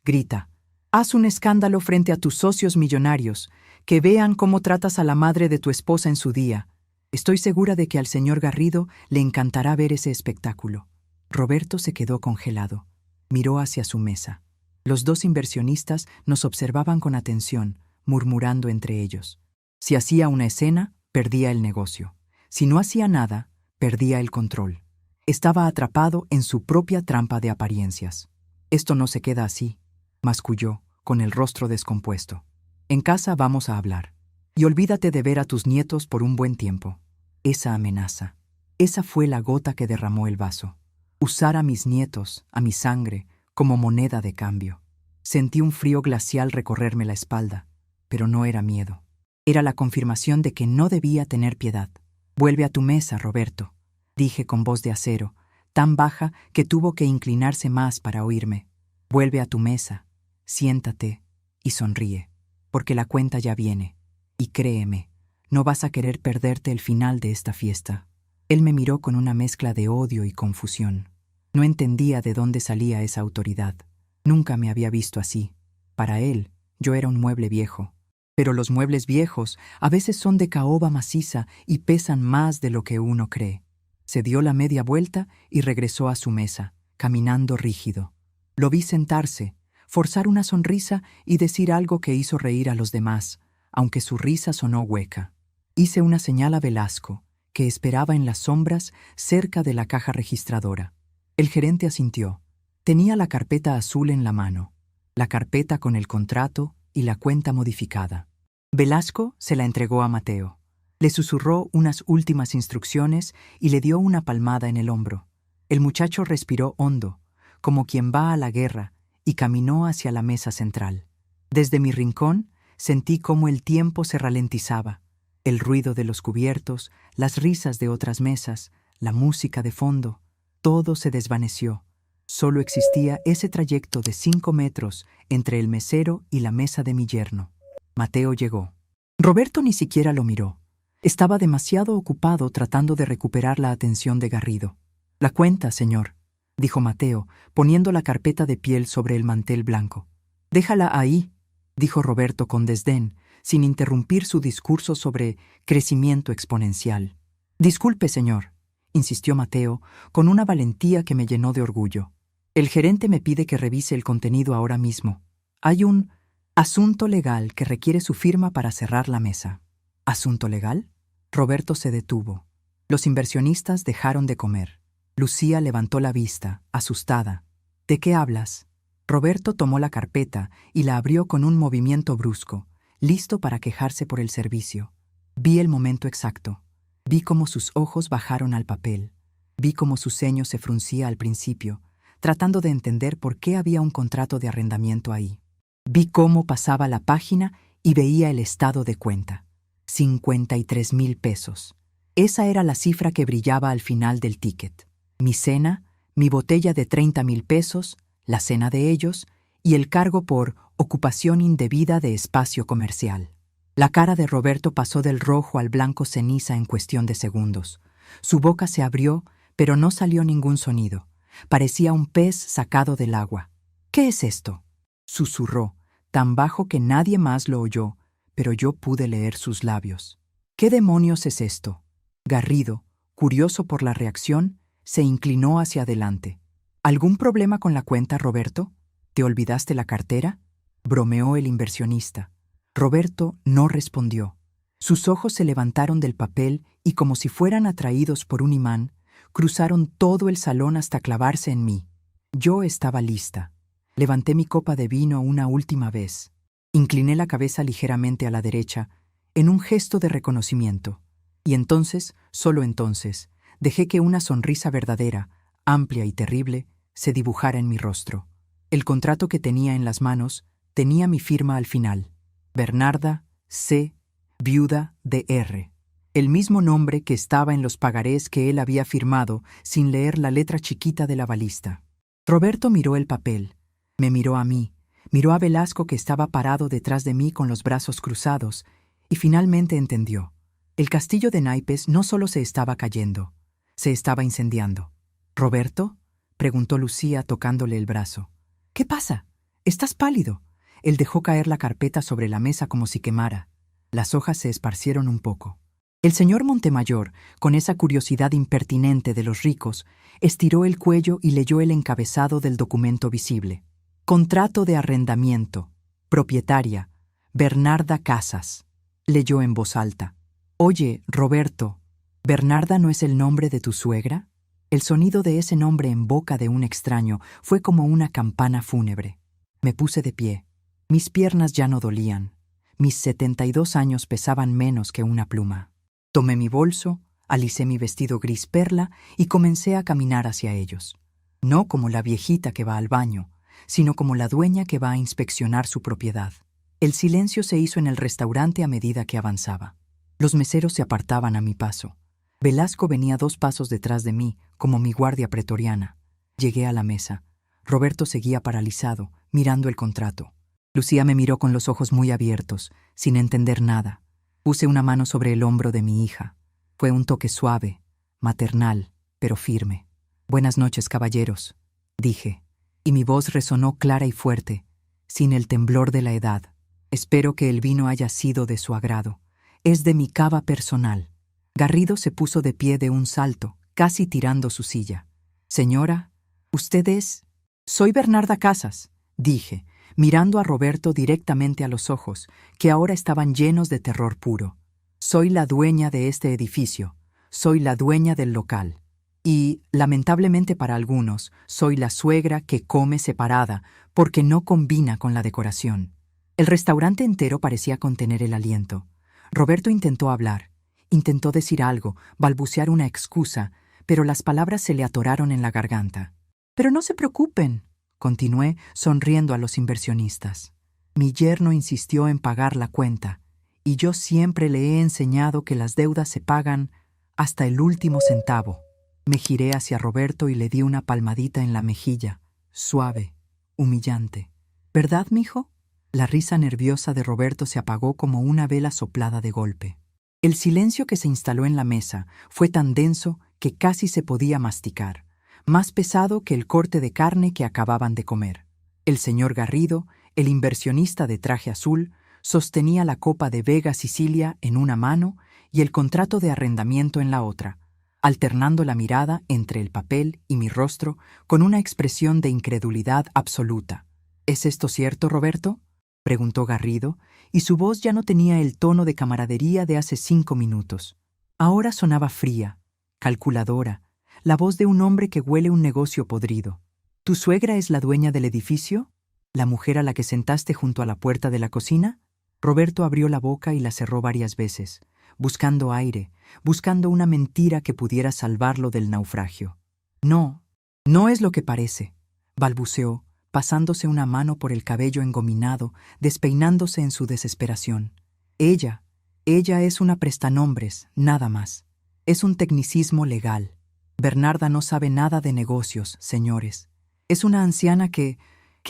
grita. «Haz un escándalo frente a tus socios millonarios, que vean cómo tratas a la madre de tu esposa en su día. Estoy segura de que al señor Garrido le encantará ver ese espectáculo». Roberto se quedó congelado. Miró hacia su mesa. Los dos inversionistas nos observaban con atención, murmurando entre ellos. Si hacía una escena, perdía el negocio. Si no hacía nada, perdía el control. Estaba atrapado en su propia trampa de apariencias. «Esto no se queda así», masculló, con el rostro descompuesto. «En casa vamos a hablar. Y olvídate de ver a tus nietos por un buen tiempo». Esa amenaza, esa fue la gota que derramó el vaso. Usar a mis nietos, a mi sangre, como moneda de cambio. Sentí un frío glacial recorrerme la espalda, pero no era miedo. Era la confirmación de que no debía tener piedad. «Vuelve a tu mesa, Roberto», dije con voz de acero, tan baja que tuvo que inclinarse más para oírme. «Vuelve a tu mesa, siéntate y sonríe, porque la cuenta ya viene. Y créeme, no vas a querer perderte el final de esta fiesta». Él me miró con una mezcla de odio y confusión. No entendía de dónde salía esa autoridad. Nunca me había visto así. Para él, yo era un mueble viejo. Pero los muebles viejos a veces son de caoba maciza y pesan más de lo que uno cree. Se dio la media vuelta y regresó a su mesa, caminando rígido. Lo vi sentarse, forzar una sonrisa y decir algo que hizo reír a los demás, aunque su risa sonó hueca. Hice una señal a Velasco, que esperaba en las sombras cerca de la caja registradora. El gerente asintió. Tenía la carpeta azul en la mano, la carpeta con el contrato y la cuenta modificada. Velasco se la entregó a Mateo. Le susurró unas últimas instrucciones y le dio una palmada en el hombro. El muchacho respiró hondo, como quien va a la guerra, y caminó hacia la mesa central. Desde mi rincón sentí cómo el tiempo se ralentizaba. El ruido de los cubiertos, las risas de otras mesas, la música de fondo, todo se desvaneció. Solo existía ese trayecto de 5 metros entre el mesero y la mesa de mi yerno. Mateo llegó. Roberto ni siquiera lo miró. Estaba demasiado ocupado tratando de recuperar la atención de Garrido. «La cuenta, señor», dijo Mateo, poniendo la carpeta de piel sobre el mantel blanco. «Déjala ahí», dijo Roberto con desdén, sin interrumpir su discurso sobre crecimiento exponencial. «Disculpe, señor», insistió Mateo, con una valentía que me llenó de orgullo. «El gerente me pide que revise el contenido ahora mismo. Hay un asunto legal que requiere su firma para cerrar la mesa». «¿Asunto legal?». Roberto se detuvo. Los inversionistas dejaron de comer. Lucía levantó la vista, asustada. «¿De qué hablas?». Roberto tomó la carpeta y la abrió con un movimiento brusco, listo para quejarse por el servicio. Vi el momento exacto. Vi cómo sus ojos bajaron al papel. Vi cómo su ceño se fruncía al principio, tratando de entender por qué había un contrato de arrendamiento ahí. Vi cómo pasaba la página y veía el estado de cuenta. 53,000 pesos. Esa era la cifra que brillaba al final del ticket. Mi cena, mi botella de 30,000 pesos, la cena de ellos y el cargo por ocupación indebida de espacio comercial. La cara de Roberto pasó del rojo al blanco ceniza en cuestión de segundos. Su boca se abrió, pero no salió ningún sonido. Parecía un pez sacado del agua. «¿Qué es esto?», susurró, tan bajo que nadie más lo oyó, pero yo pude leer sus labios. «¿Qué demonios es esto?». Garrido, curioso por la reacción, se inclinó hacia adelante. «¿Algún problema con la cuenta, Roberto? ¿Te olvidaste la cartera?», bromeó el inversionista. Roberto no respondió. Sus ojos se levantaron del papel y, como si fueran atraídos por un imán, cruzaron todo el salón hasta clavarse en mí. Yo estaba lista. Levanté mi copa de vino una última vez. Incliné la cabeza ligeramente a la derecha, en un gesto de reconocimiento. Y entonces, solo entonces, dejé que una sonrisa verdadera, amplia y terrible, se dibujara en mi rostro. El contrato que tenía en las manos tenía mi firma al final. Bernarda C., viuda de R. El mismo nombre que estaba en los pagarés que él había firmado sin leer la letra chiquita de la balista. Roberto miró el papel, me miró a mí, miró a Velasco que estaba parado detrás de mí con los brazos cruzados, y finalmente entendió. El castillo de naipes no solo se estaba cayendo, se estaba incendiando. «¿Roberto?», preguntó Lucía tocándole el brazo. «¿Qué pasa? Estás pálido». Él dejó caer la carpeta sobre la mesa como si quemara. Las hojas se esparcieron un poco. El señor Montemayor, con esa curiosidad impertinente de los ricos, estiró el cuello y leyó el encabezado del documento visible. «Contrato de arrendamiento. Propietaria. Bernarda Casas», leyó en voz alta. «Oye, Roberto, ¿Bernarda no es el nombre de tu suegra?». El sonido de ese nombre en boca de un extraño fue como una campana fúnebre. Me puse de pie. Mis piernas ya no dolían. Mis 72 años pesaban menos que una pluma. Tomé mi bolso, alicé mi vestido gris perla y comencé a caminar hacia ellos. No como la viejita que va al baño, sino como la dueña que va a inspeccionar su propiedad. El silencio se hizo en el restaurante a medida que avanzaba. Los meseros se apartaban a mi paso. Velasco venía 2 pasos detrás de mí, como mi guardia pretoriana. Llegué a la mesa. Roberto seguía paralizado, mirando el contrato. Lucía me miró con los ojos muy abiertos, sin entender nada. Puse una mano sobre el hombro de mi hija. Fue un toque suave, maternal, pero firme. «Buenas noches, caballeros», dije, y mi voz resonó clara y fuerte, sin el temblor de la edad. «Espero que el vino haya sido de su agrado. Es de mi cava personal». Garrido se puso de pie de un salto, casi tirando su silla. «Señora, ¿usted es?» «Soy Bernarda Casas», dije, mirando a Roberto directamente a los ojos, que ahora estaban llenos de terror puro. «Soy la dueña de este edificio. Soy la dueña del local. Y, lamentablemente para algunos, soy la suegra que come separada porque no combina con la decoración». El restaurante entero parecía contener el aliento. Roberto intentó hablar, intentó decir algo, balbucear una excusa, pero las palabras se le atoraron en la garganta. «Pero no se preocupen», continué, sonriendo a los inversionistas. «Mi yerno insistió en pagar la cuenta, y yo siempre le he enseñado que las deudas se pagan hasta el último centavo». Me giré hacia Roberto y le di una palmadita en la mejilla, suave, humillante. «¿Verdad, mijo?». La risa nerviosa de Roberto se apagó como una vela soplada de golpe. El silencio que se instaló en la mesa fue tan denso que casi se podía masticar, más pesado que el corte de carne que acababan de comer. El señor Garrido, el inversionista de traje azul, sostenía la copa de Vega Sicilia en una mano y el contrato de arrendamiento en la otra, alternando la mirada entre el papel y mi rostro con una expresión de incredulidad absoluta. «¿Es esto cierto, Roberto?», preguntó Garrido, y su voz ya no tenía el tono de camaradería de hace 5 minutos. Ahora sonaba fría, calculadora, la voz de un hombre que huele un negocio podrido. «¿Tu suegra es la dueña del edificio? ¿La mujer a la que sentaste junto a la puerta de la cocina?». Roberto abrió la boca y la cerró varias veces, buscando aire, buscando una mentira que pudiera salvarlo del naufragio. «No, no es lo que parece», balbuceó, pasándose una mano por el cabello engominado, despeinándose en su desesperación. Ella es una prestanombres, nada más. Es un tecnicismo legal. Bernarda no sabe nada de negocios, señores. Es una anciana que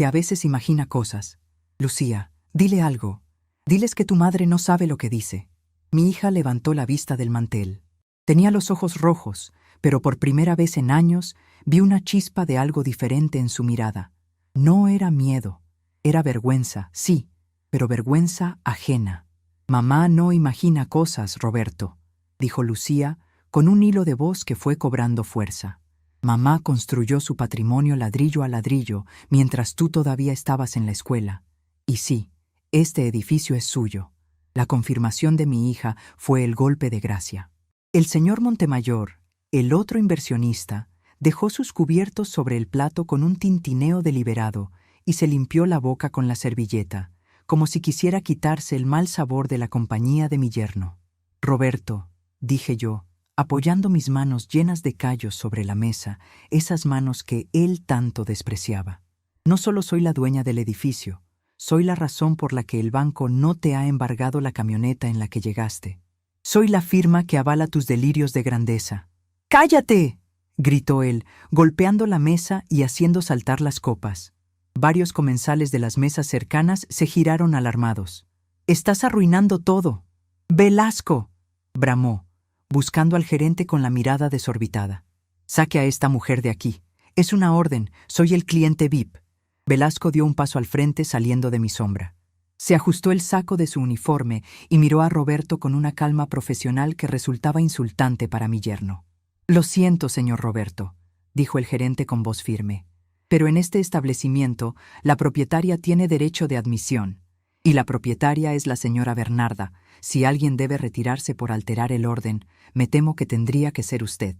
a veces imagina cosas. Lucía, dile algo. Diles que tu madre no sabe lo que dice». Mi hija levantó la vista del mantel. Tenía los ojos rojos, pero por primera vez en años vi una chispa de algo diferente en su mirada. No era miedo, era vergüenza, sí, pero vergüenza ajena. «Mamá no imagina cosas, Roberto», dijo Lucía, con un hilo de voz que fue cobrando fuerza. «Mamá construyó su patrimonio ladrillo a ladrillo mientras tú todavía estabas en la escuela. Y sí, este edificio es suyo». La confirmación de mi hija fue el golpe de gracia. El señor Montemayor, el otro inversionista, dejó sus cubiertos sobre el plato con un tintineo deliberado y se limpió la boca con la servilleta, como si quisiera quitarse el mal sabor de la compañía de mi yerno. «Roberto», dije yo, apoyando mis manos llenas de callos sobre la mesa, esas manos que él tanto despreciaba. «No solo soy la dueña del edificio, soy la razón por la que el banco no te ha embargado la camioneta en la que llegaste. Soy la firma que avala tus delirios de grandeza». «¡Cállate!», gritó él, golpeando la mesa y haciendo saltar las copas. Varios comensales de las mesas cercanas se giraron alarmados. «Estás arruinando todo». «Velasco», bramó, buscando al gerente con la mirada desorbitada. «Saque a esta mujer de aquí. Es una orden, soy el cliente VIP». Velasco dio un paso al frente saliendo de mi sombra. Se ajustó el saco de su uniforme y miró a Roberto con una calma profesional que resultaba insultante para mi yerno. «Lo siento, señor Roberto», dijo el gerente con voz firme, «pero en este establecimiento la propietaria tiene derecho de admisión, y la propietaria es la señora Bernarda. Si alguien debe retirarse por alterar el orden, me temo que tendría que ser usted».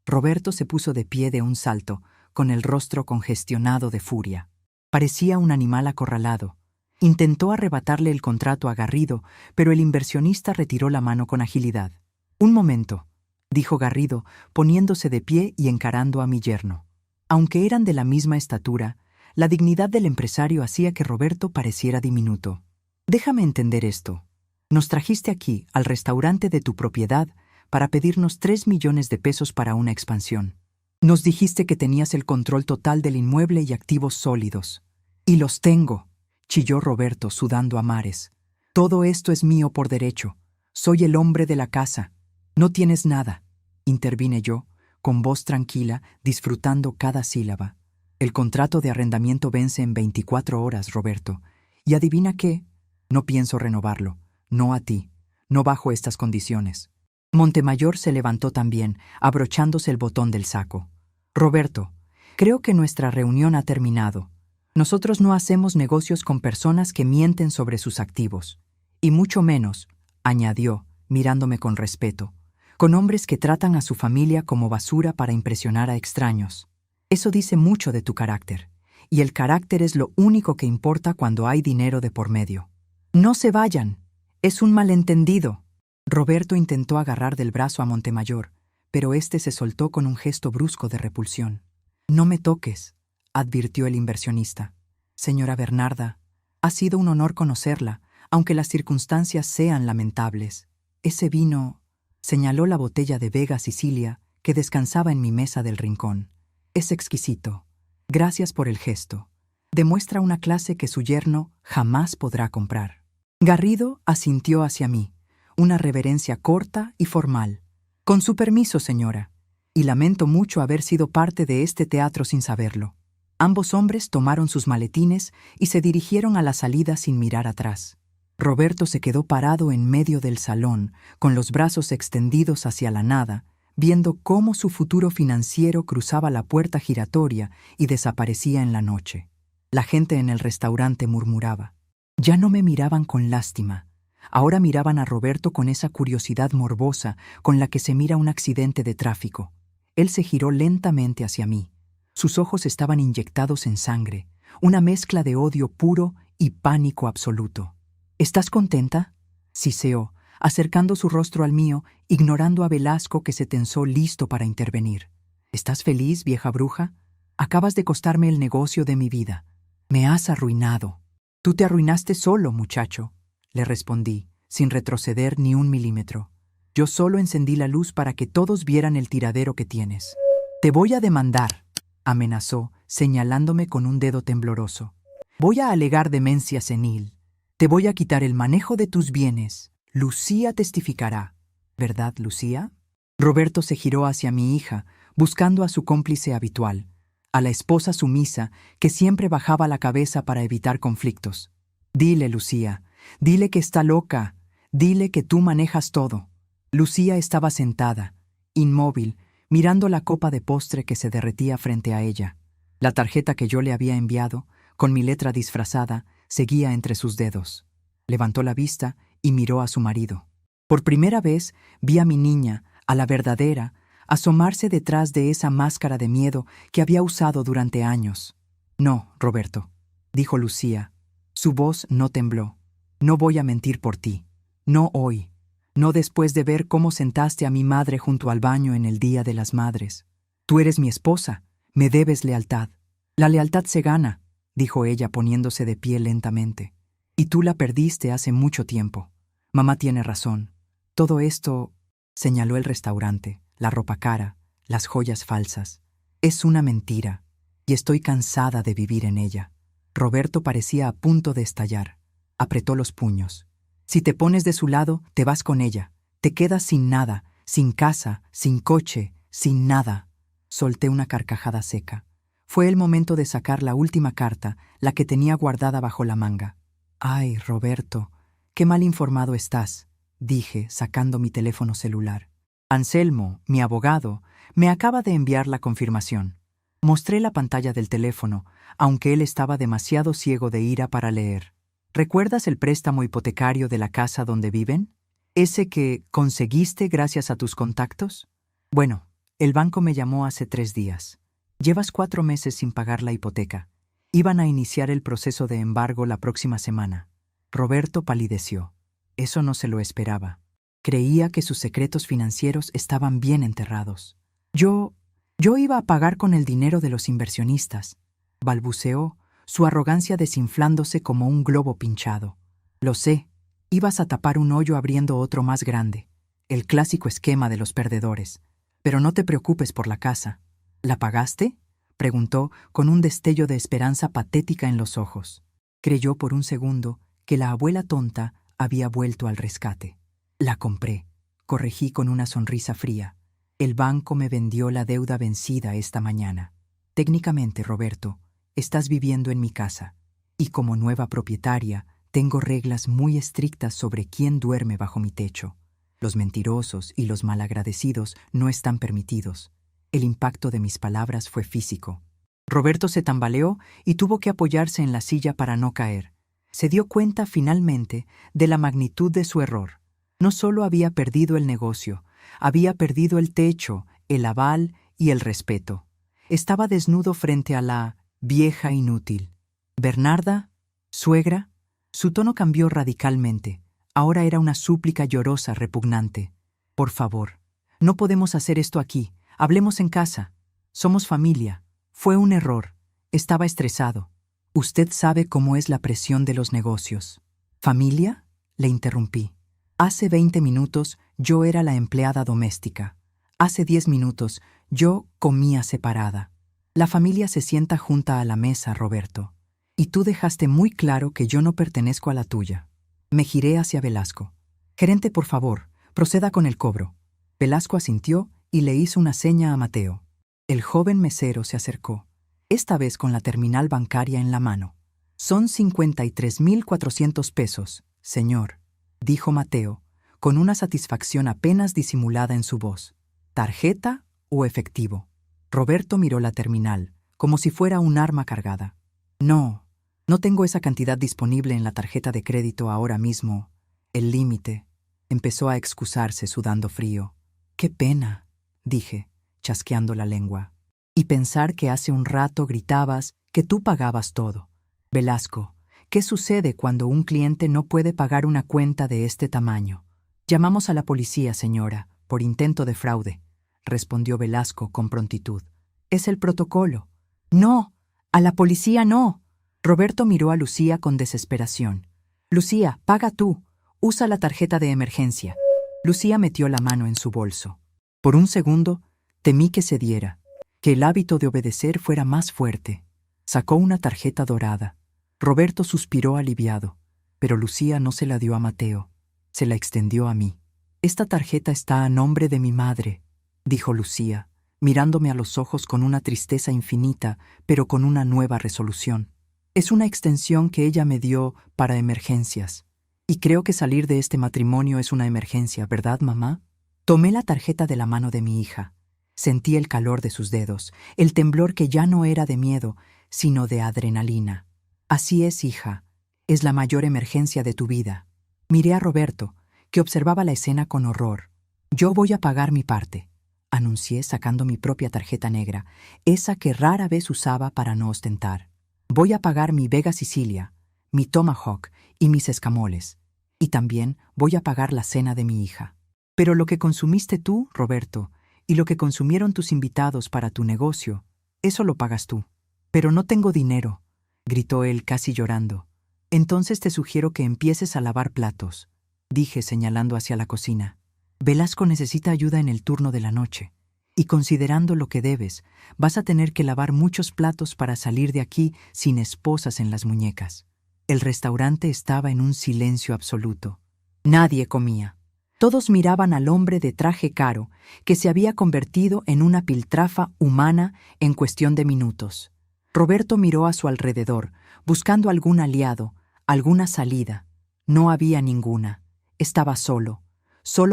Roberto se puso de pie de un salto, con el rostro congestionado de furia. Parecía un animal acorralado. Intentó arrebatarle el contrato a Garrido, pero el inversionista retiró la mano con agilidad. «Un momento», dijo Garrido, poniéndose de pie y encarando a mi yerno. Aunque eran de la misma estatura, la dignidad del empresario hacía que Roberto pareciera diminuto. «Déjame entender esto. Nos trajiste aquí, al restaurante de tu propiedad, para pedirnos 3 millones de pesos para una expansión. Nos dijiste que tenías el control total del inmueble y activos sólidos». «Y los tengo», chilló Roberto, sudando a mares. «Todo esto es mío por derecho. Soy el hombre de la casa». «No tienes nada», intervine yo, con voz tranquila, disfrutando cada sílaba. «El contrato de arrendamiento vence en 24 horas, Roberto. Y adivina qué, no pienso renovarlo. No a ti. No bajo estas condiciones». Montemayor se levantó también, abrochándose el botón del saco. Roberto, creo que nuestra reunión ha terminado. Nosotros no hacemos negocios con personas que mienten sobre sus activos. Y mucho menos, añadió, mirándome con respeto, con hombres que tratan a su familia como basura para impresionar a extraños. Eso dice mucho de tu carácter. Y el carácter es lo único que importa cuando hay dinero de por medio. No se vayan. Es un malentendido. Roberto intentó agarrar del brazo a Montemayor, pero éste se soltó con un gesto brusco de repulsión. No me toques, advirtió el inversionista. Señora Bernarda, ha sido un honor conocerla, aunque las circunstancias sean lamentables. Ese vino, señaló la botella de Vega Sicilia que descansaba en mi mesa del rincón. Es exquisito. Gracias por el gesto. Demuestra una clase que su yerno jamás podrá comprar. Garrido asintió hacia mí, una reverencia corta y formal. Con su permiso, señora, y lamento mucho haber sido parte de este teatro sin saberlo. Ambos hombres tomaron sus maletines y se dirigieron a la salida sin mirar atrás. Roberto se quedó parado en medio del salón, con los brazos extendidos hacia la nada, viendo cómo su futuro financiero cruzaba la puerta giratoria y desaparecía en la noche. La gente en el restaurante murmuraba. Ya no me miraban con lástima. Ahora miraban a Roberto con esa curiosidad morbosa con la que se mira un accidente de tráfico. Él se giró lentamente hacia mí. Sus ojos estaban inyectados en sangre, una mezcla de odio puro y pánico absoluto. ¿Estás contenta?, siseó, acercando su rostro al mío, ignorando a Velasco que se tensó listo para intervenir. ¿Estás feliz, vieja bruja? Acabas de costarme el negocio de mi vida. Me has arruinado. Tú te arruinaste solo, muchacho, le respondí, sin retroceder ni un milímetro. Yo solo encendí la luz para que todos vieran el tiradero que tienes. Te voy a demandar, amenazó, señalándome con un dedo tembloroso. Voy a alegar demencia senil. Te voy a quitar el manejo de tus bienes. Lucía testificará. ¿Verdad, Lucía? Roberto se giró hacia mi hija, buscando a su cómplice habitual, a la esposa sumisa que siempre bajaba la cabeza para evitar conflictos. Dile, Lucía, dile que está loca, dile que tú manejas todo. Lucía estaba sentada, inmóvil, mirando la copa de postre que se derretía frente a ella. La tarjeta que yo le había enviado, con mi letra disfrazada, seguía entre sus dedos. Levantó la vista y miró a su marido. Por primera vez vi a mi niña, a la verdadera, asomarse detrás de esa máscara de miedo que había usado durante años. No, Roberto, dijo Lucía. Su voz no tembló. No voy a mentir por ti. No hoy. No después de ver cómo sentaste a mi madre junto al baño en el Día de las Madres. Tú eres mi esposa. Me debes lealtad. La lealtad se gana, dijo ella poniéndose de pie lentamente. Y tú la perdiste hace mucho tiempo. Mamá tiene razón. Todo esto, señaló el restaurante, la ropa cara, las joyas falsas, es una mentira, y estoy cansada de vivir en ella. Roberto parecía a punto de estallar. Apretó los puños. Si te pones de su lado, te vas con ella. Te quedas sin nada, sin casa, sin coche, sin nada. Solté una carcajada seca. Fue el momento de sacar la última carta, la que tenía guardada bajo la manga. Ay, Roberto, qué mal informado estás, dije, sacando mi teléfono celular. Anselmo, mi abogado, me acaba de enviar la confirmación. Mostré la pantalla del teléfono, aunque él estaba demasiado ciego de ira para leer. ¿Recuerdas el préstamo hipotecario de la casa donde viven? ¿Ese que conseguiste gracias a tus contactos? Bueno, el banco me llamó hace 3 días. Llevas 4 meses sin pagar la hipoteca. Iban a iniciar el proceso de embargo la próxima semana. Roberto palideció. Eso no se lo esperaba. Creía que sus secretos financieros estaban bien enterrados. Yo iba a pagar con el dinero de los inversionistas, balbuceó, su arrogancia desinflándose como un globo pinchado. Lo sé, ibas a tapar un hoyo abriendo otro más grande, el clásico esquema de los perdedores. Pero no te preocupes por la casa. ¿La pagaste?, preguntó con un destello de esperanza patética en los ojos. Creyó por un segundo que la abuela tonta había vuelto al rescate. La compré, corregí con una sonrisa fría. El banco me vendió la deuda vencida esta mañana. Técnicamente, Roberto, estás viviendo en mi casa, y como nueva propietaria, tengo reglas muy estrictas sobre quién duerme bajo mi techo. Los mentirosos y los malagradecidos no están permitidos. El impacto de mis palabras fue físico. Roberto se tambaleó y tuvo que apoyarse en la silla para no caer. Se dio cuenta finalmente de la magnitud de su error. No solo había perdido el negocio, había perdido el techo, el aval y el respeto. Estaba desnudo frente a la vieja inútil. ¿Bernarda? ¿Suegra? Su tono cambió radicalmente. Ahora era una súplica llorosa, repugnante. Por favor, no podemos hacer esto aquí. Hablemos en casa. Somos familia. Fue un error. Estaba estresado. Usted sabe cómo es la presión de los negocios. ¿Familia? Le interrumpí. Hace 20 minutos yo era la empleada doméstica. Hace 10 minutos yo comía separada. La familia se sienta junta a la mesa, Roberto. Y tú dejaste muy claro que yo no pertenezco a la tuya. Me giré hacia Velasco. Gerente, por favor, proceda con el cobro. Velasco asintió y le hizo una seña a Mateo. El joven mesero se acercó, esta vez con la terminal bancaria en la mano. Son 53.400 pesos, señor, dijo Mateo, con una satisfacción apenas disimulada en su voz. ¿Tarjeta o efectivo? Roberto miró la terminal, como si fuera un arma cargada. No tengo esa cantidad disponible en la tarjeta de crédito ahora mismo. El límite. Empezó a excusarse sudando frío. «Qué pena», dije, chasqueando la lengua. «Y pensar que hace un rato gritabas que tú pagabas todo. Velasco, ¿qué sucede cuando un cliente no puede pagar una cuenta de este tamaño?» «Llamamos a la policía, señora, por intento de fraude», respondió Velasco con prontitud. «Es el protocolo». «No, a la policía no». Roberto miró a Lucía con desesperación. «Lucía, paga tú. Usa la tarjeta de emergencia». Lucía metió la mano en su bolso. Por un segundo, temí que cediera, que el hábito de obedecer fuera más fuerte. Sacó una tarjeta dorada. Roberto suspiró aliviado, pero Lucía no se la dio a Mateo. Se la extendió a mí. «Esta tarjeta está a nombre de mi madre», dijo Lucía, mirándome a los ojos con una tristeza infinita, pero con una nueva resolución. «Es una extensión que ella me dio para emergencias. Y creo que salir de este matrimonio es una emergencia, ¿verdad, mamá?» Tomé la tarjeta de la mano de mi hija. Sentí el calor de sus dedos, el temblor que ya no era de miedo, sino de adrenalina. «Así es, hija. Es la mayor emergencia de tu vida». Miré a Roberto, que observaba la escena con horror. «Yo voy a pagar mi parte», anuncié sacando mi propia tarjeta negra, esa que rara vez usaba para no ostentar. «Voy a pagar mi Vega Sicilia, mi Tomahawk y mis escamoles. Y también voy a pagar la cena de mi hija. Pero lo que consumiste tú, Roberto, y lo que consumieron tus invitados para tu negocio, eso lo pagas tú». «Pero no tengo dinero», gritó él casi llorando. «Entonces te sugiero que empieces a lavar platos», dije señalando hacia la cocina. «Velasco necesita ayuda en el turno de la noche. Y considerando lo que debes, vas a tener que lavar muchos platos para salir de aquí sin esposas en las muñecas». El restaurante estaba en un silencio absoluto. Nadie comía. Todos miraban al hombre de traje caro, que se había convertido en una piltrafa humana en cuestión de minutos. Roberto miró a su alrededor, buscando algún aliado, alguna salida. No había ninguna. Estaba solo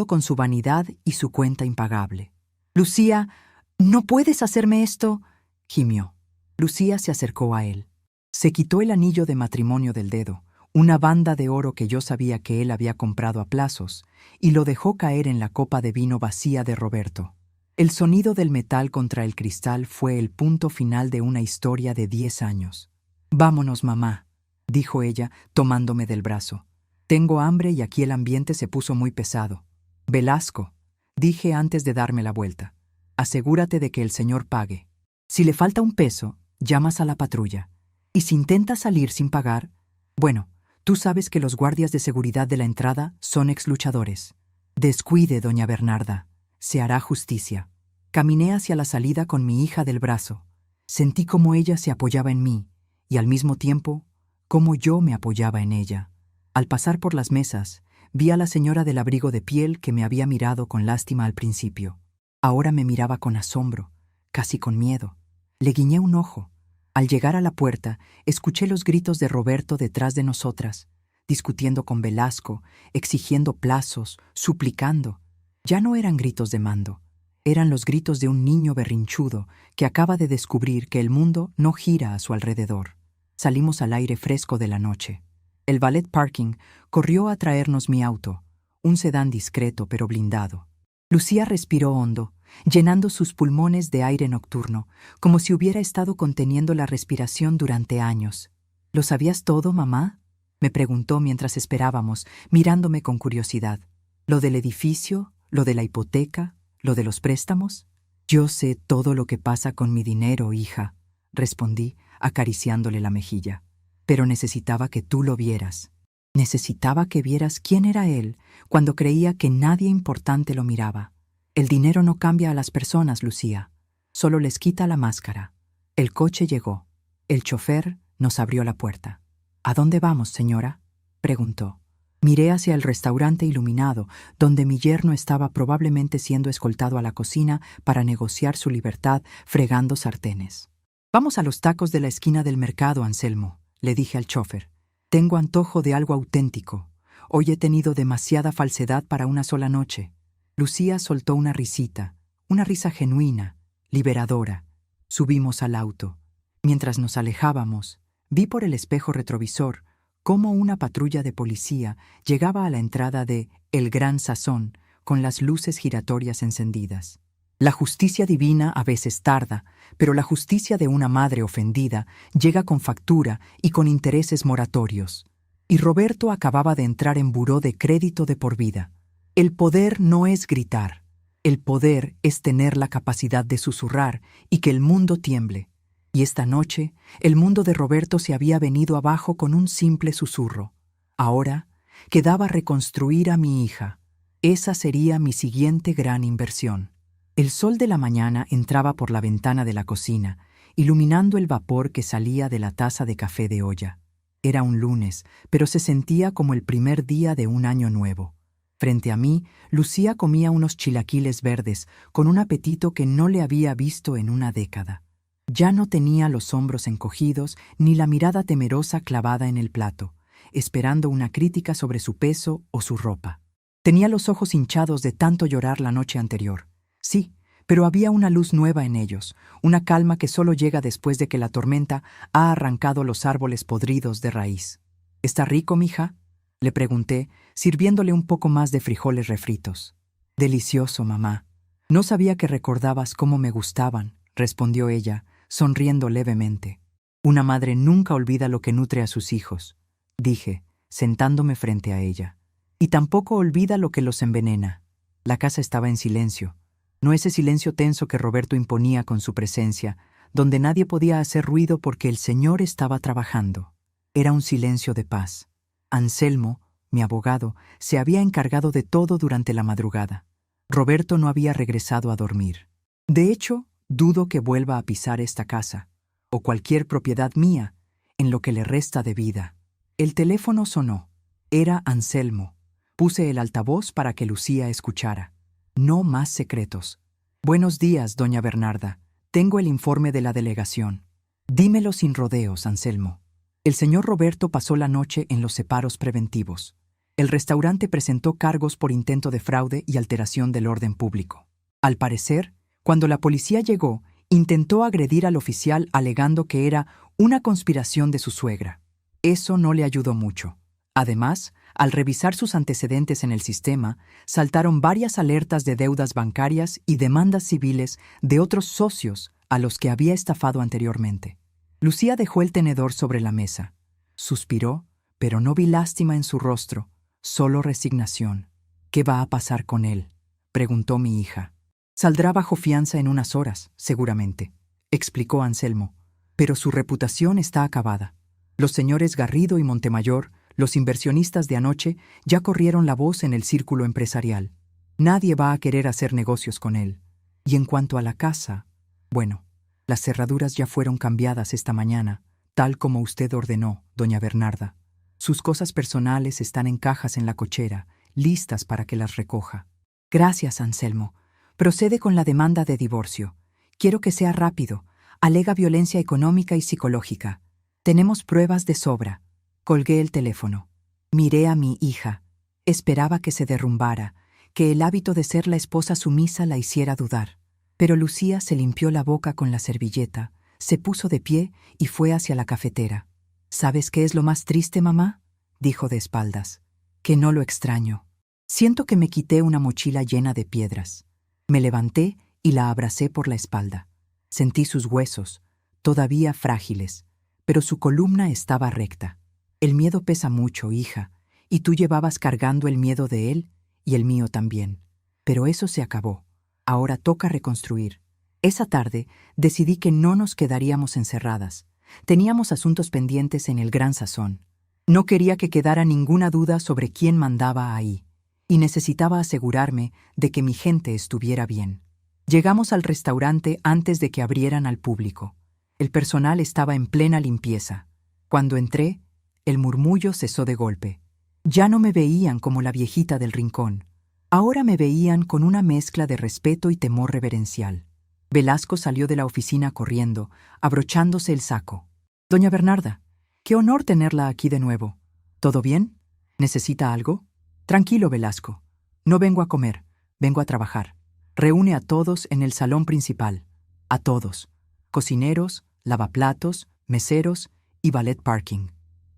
con su vanidad y su cuenta impagable. «Lucía, ¿no puedes hacerme esto?», gimió. Lucía se acercó a él. Se quitó el anillo de matrimonio del dedo, una banda de oro que yo sabía que él había comprado a plazos, y lo dejó caer en la copa de vino vacía de Roberto. El sonido del metal contra el cristal fue el punto final de una historia de 10 años. «Vámonos, mamá», dijo ella, tomándome del brazo. «Tengo hambre y aquí el ambiente se puso muy pesado». «Velasco», dije antes de darme la vuelta, «asegúrate de que el señor pague. Si le falta un peso, llamas a la patrulla. Y si intenta salir sin pagar, bueno, tú sabes que los guardias de seguridad de la entrada son exluchadores. Descuide, doña Bernarda. Se hará justicia». Caminé hacia la salida con mi hija del brazo. Sentí cómo ella se apoyaba en mí y al mismo tiempo cómo yo me apoyaba en ella. Al pasar por las mesas, vi a la señora del abrigo de piel que me había mirado con lástima al principio. Ahora me miraba con asombro, casi con miedo. Le guiñé un ojo. Al llegar a la puerta, escuché los gritos de Roberto detrás de nosotras. discutiendo con Velasco, exigiendo plazos, suplicando. Ya no eran gritos de mando, eran los gritos de un niño berrinchudo que acaba de descubrir que el mundo no gira a su alrededor. Salimos al aire fresco de la noche. El valet parking corrió a traernos mi auto, un sedán discreto pero blindado. Lucía respiró hondo, llenando sus pulmones de aire nocturno, como si hubiera estado conteniendo la respiración durante años. ¿Lo sabías todo, mamá?, me preguntó mientras esperábamos, mirándome con curiosidad. ¿Lo del edificio? ¿Lo de la hipoteca? ¿Lo de los préstamos? Yo sé todo lo que pasa con mi dinero, hija, respondí, acariciándole la mejilla. Pero necesitaba que tú lo vieras. Necesitaba que vieras quién era él cuando creía que nadie importante lo miraba. El dinero no cambia a las personas, Lucía. Solo les quita la máscara. El coche llegó. El chofer nos abrió la puerta. ¿A dónde vamos, señora?, preguntó. Miré hacia el restaurante iluminado, donde mi yerno estaba probablemente siendo escoltado a la cocina para negociar su libertad fregando sartenes. Vamos a los tacos de la esquina del mercado, Anselmo, le dije al chofer. Tengo antojo de algo auténtico. Hoy he tenido demasiada falsedad para una sola noche. Lucía soltó una risita, una risa genuina, liberadora. Subimos al auto. Mientras nos alejábamos, vi por el espejo retrovisor cómo una patrulla de policía llegaba a la entrada de El Gran Sazón con las luces giratorias encendidas. La justicia divina a veces tarda, pero la justicia de una madre ofendida llega con factura y con intereses moratorios. Y Roberto acababa de entrar en buró de crédito de por vida. El poder no es gritar. El poder es tener la capacidad de susurrar y que el mundo tiemble. Y esta noche, el mundo de Roberto se había venido abajo con un simple susurro. Ahora, quedaba reconstruir a mi hija. Esa sería mi siguiente gran inversión. El sol de la mañana entraba por la ventana de la cocina, iluminando el vapor que salía de la taza de café de olla. Era un lunes, pero se sentía como el primer día de un año nuevo. Frente a mí, Lucía comía unos chilaquiles verdes con un apetito que no le había visto en una década. Ya no tenía los hombros encogidos ni la mirada temerosa clavada en el plato, esperando una crítica sobre su peso o su ropa. Tenía los ojos hinchados de tanto llorar la noche anterior. Sí, pero había una luz nueva en ellos, una calma que solo llega después de que la tormenta ha arrancado los árboles podridos de raíz. ¿Está rico, mija?, le pregunté, sirviéndole un poco más de frijoles refritos. Delicioso, mamá. No sabía que recordabas cómo me gustaban, respondió ella, sonriendo levemente. Una madre nunca olvida lo que nutre a sus hijos, dije, sentándome frente a ella. Y tampoco olvida lo que los envenena. La casa estaba en silencio. No ese silencio tenso que Roberto imponía con su presencia, donde nadie podía hacer ruido porque el Señor estaba trabajando. Era un silencio de paz. Anselmo, mi abogado, se había encargado de todo durante la madrugada. Roberto no había regresado a dormir. De hecho, dudo que vuelva a pisar esta casa, o cualquier propiedad mía, en lo que le resta de vida. El teléfono sonó. Era Anselmo. Puse el altavoz para que Lucía escuchara. No más secretos. Buenos días, doña Bernarda. Tengo el informe de la delegación. Dímelo sin rodeos, Anselmo. El señor Roberto pasó la noche en los separos preventivos. El restaurante presentó cargos por intento de fraude y alteración del orden público. Al parecer, cuando la policía llegó, intentó agredir al oficial alegando que era una conspiración de su suegra. Eso no le ayudó mucho. Además, al revisar sus antecedentes en el sistema, saltaron varias alertas de deudas bancarias y demandas civiles de otros socios a los que había estafado anteriormente. Lucía dejó el tenedor sobre la mesa. Suspiró, pero no vi lástima en su rostro, solo resignación. ¿Qué va a pasar con él?, preguntó mi hija. Saldrá bajo fianza en unas horas, seguramente, explicó Anselmo, pero su reputación está acabada. Los señores Garrido y Montemayor, los inversionistas de anoche, ya corrieron la voz en el círculo empresarial. Nadie va a querer hacer negocios con él. Y en cuanto a la casa, bueno, las cerraduras ya fueron cambiadas esta mañana, tal como usted ordenó, doña Bernarda. Sus cosas personales están en cajas en la cochera, listas para que las recoja. Gracias, Anselmo. Procede con la demanda de divorcio. Quiero que sea rápido. Alega violencia económica y psicológica. Tenemos pruebas de sobra. Colgué el teléfono. Miré a mi hija. Esperaba que se derrumbara, que el hábito de ser la esposa sumisa la hiciera dudar. Pero Lucía se limpió la boca con la servilleta, se puso de pie y fue hacia la cafetera. ¿Sabes qué es lo más triste, mamá?, dijo de espaldas. Que no lo extraño. Siento que me quité una mochila llena de piedras. Me levanté y la abracé por la espalda. Sentí sus huesos, todavía frágiles, pero su columna estaba recta. El miedo pesa mucho, hija, y tú llevabas cargando el miedo de él y el mío también. Pero eso se acabó. Ahora toca reconstruir. Esa tarde decidí que no nos quedaríamos encerradas. Teníamos asuntos pendientes en el Gran Sazón. No quería que quedara ninguna duda sobre quién mandaba ahí, y necesitaba asegurarme de que mi gente estuviera bien. Llegamos al restaurante antes de que abrieran al público. El personal estaba en plena limpieza. Cuando entré, el murmullo cesó de golpe. Ya no me veían como la viejita del rincón. Ahora me veían con una mezcla de respeto y temor reverencial. Velasco salió de la oficina corriendo, abrochándose el saco. «Doña Bernarda, qué honor tenerla aquí de nuevo. ¿Todo bien? ¿Necesita algo?» «Tranquilo, Velasco. No vengo a comer, vengo a trabajar. Reúne a todos en el salón principal. A todos. Cocineros, lavaplatos, meseros y valet parking».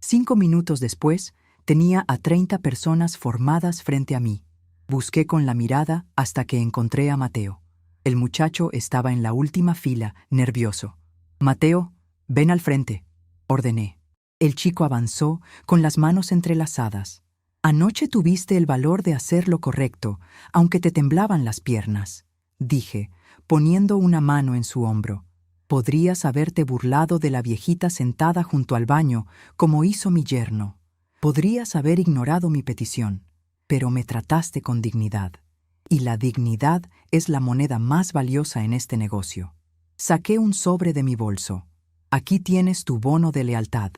5 minutos después, tenía a 30 personas formadas frente a mí. Busqué con la mirada hasta que encontré a Mateo. El muchacho estaba en la última fila, nervioso. «Mateo, ven al frente», ordené. El chico avanzó con las manos entrelazadas. «Anoche tuviste el valor de hacer lo correcto, aunque te temblaban las piernas», dije, poniendo una mano en su hombro. «Podrías haberte burlado de la viejita sentada junto al baño, como hizo mi yerno. Podrías haber ignorado mi petición, pero me trataste con dignidad. Y la dignidad es la moneda más valiosa en este negocio». Saqué un sobre de mi bolso. «Aquí tienes tu bono de lealtad.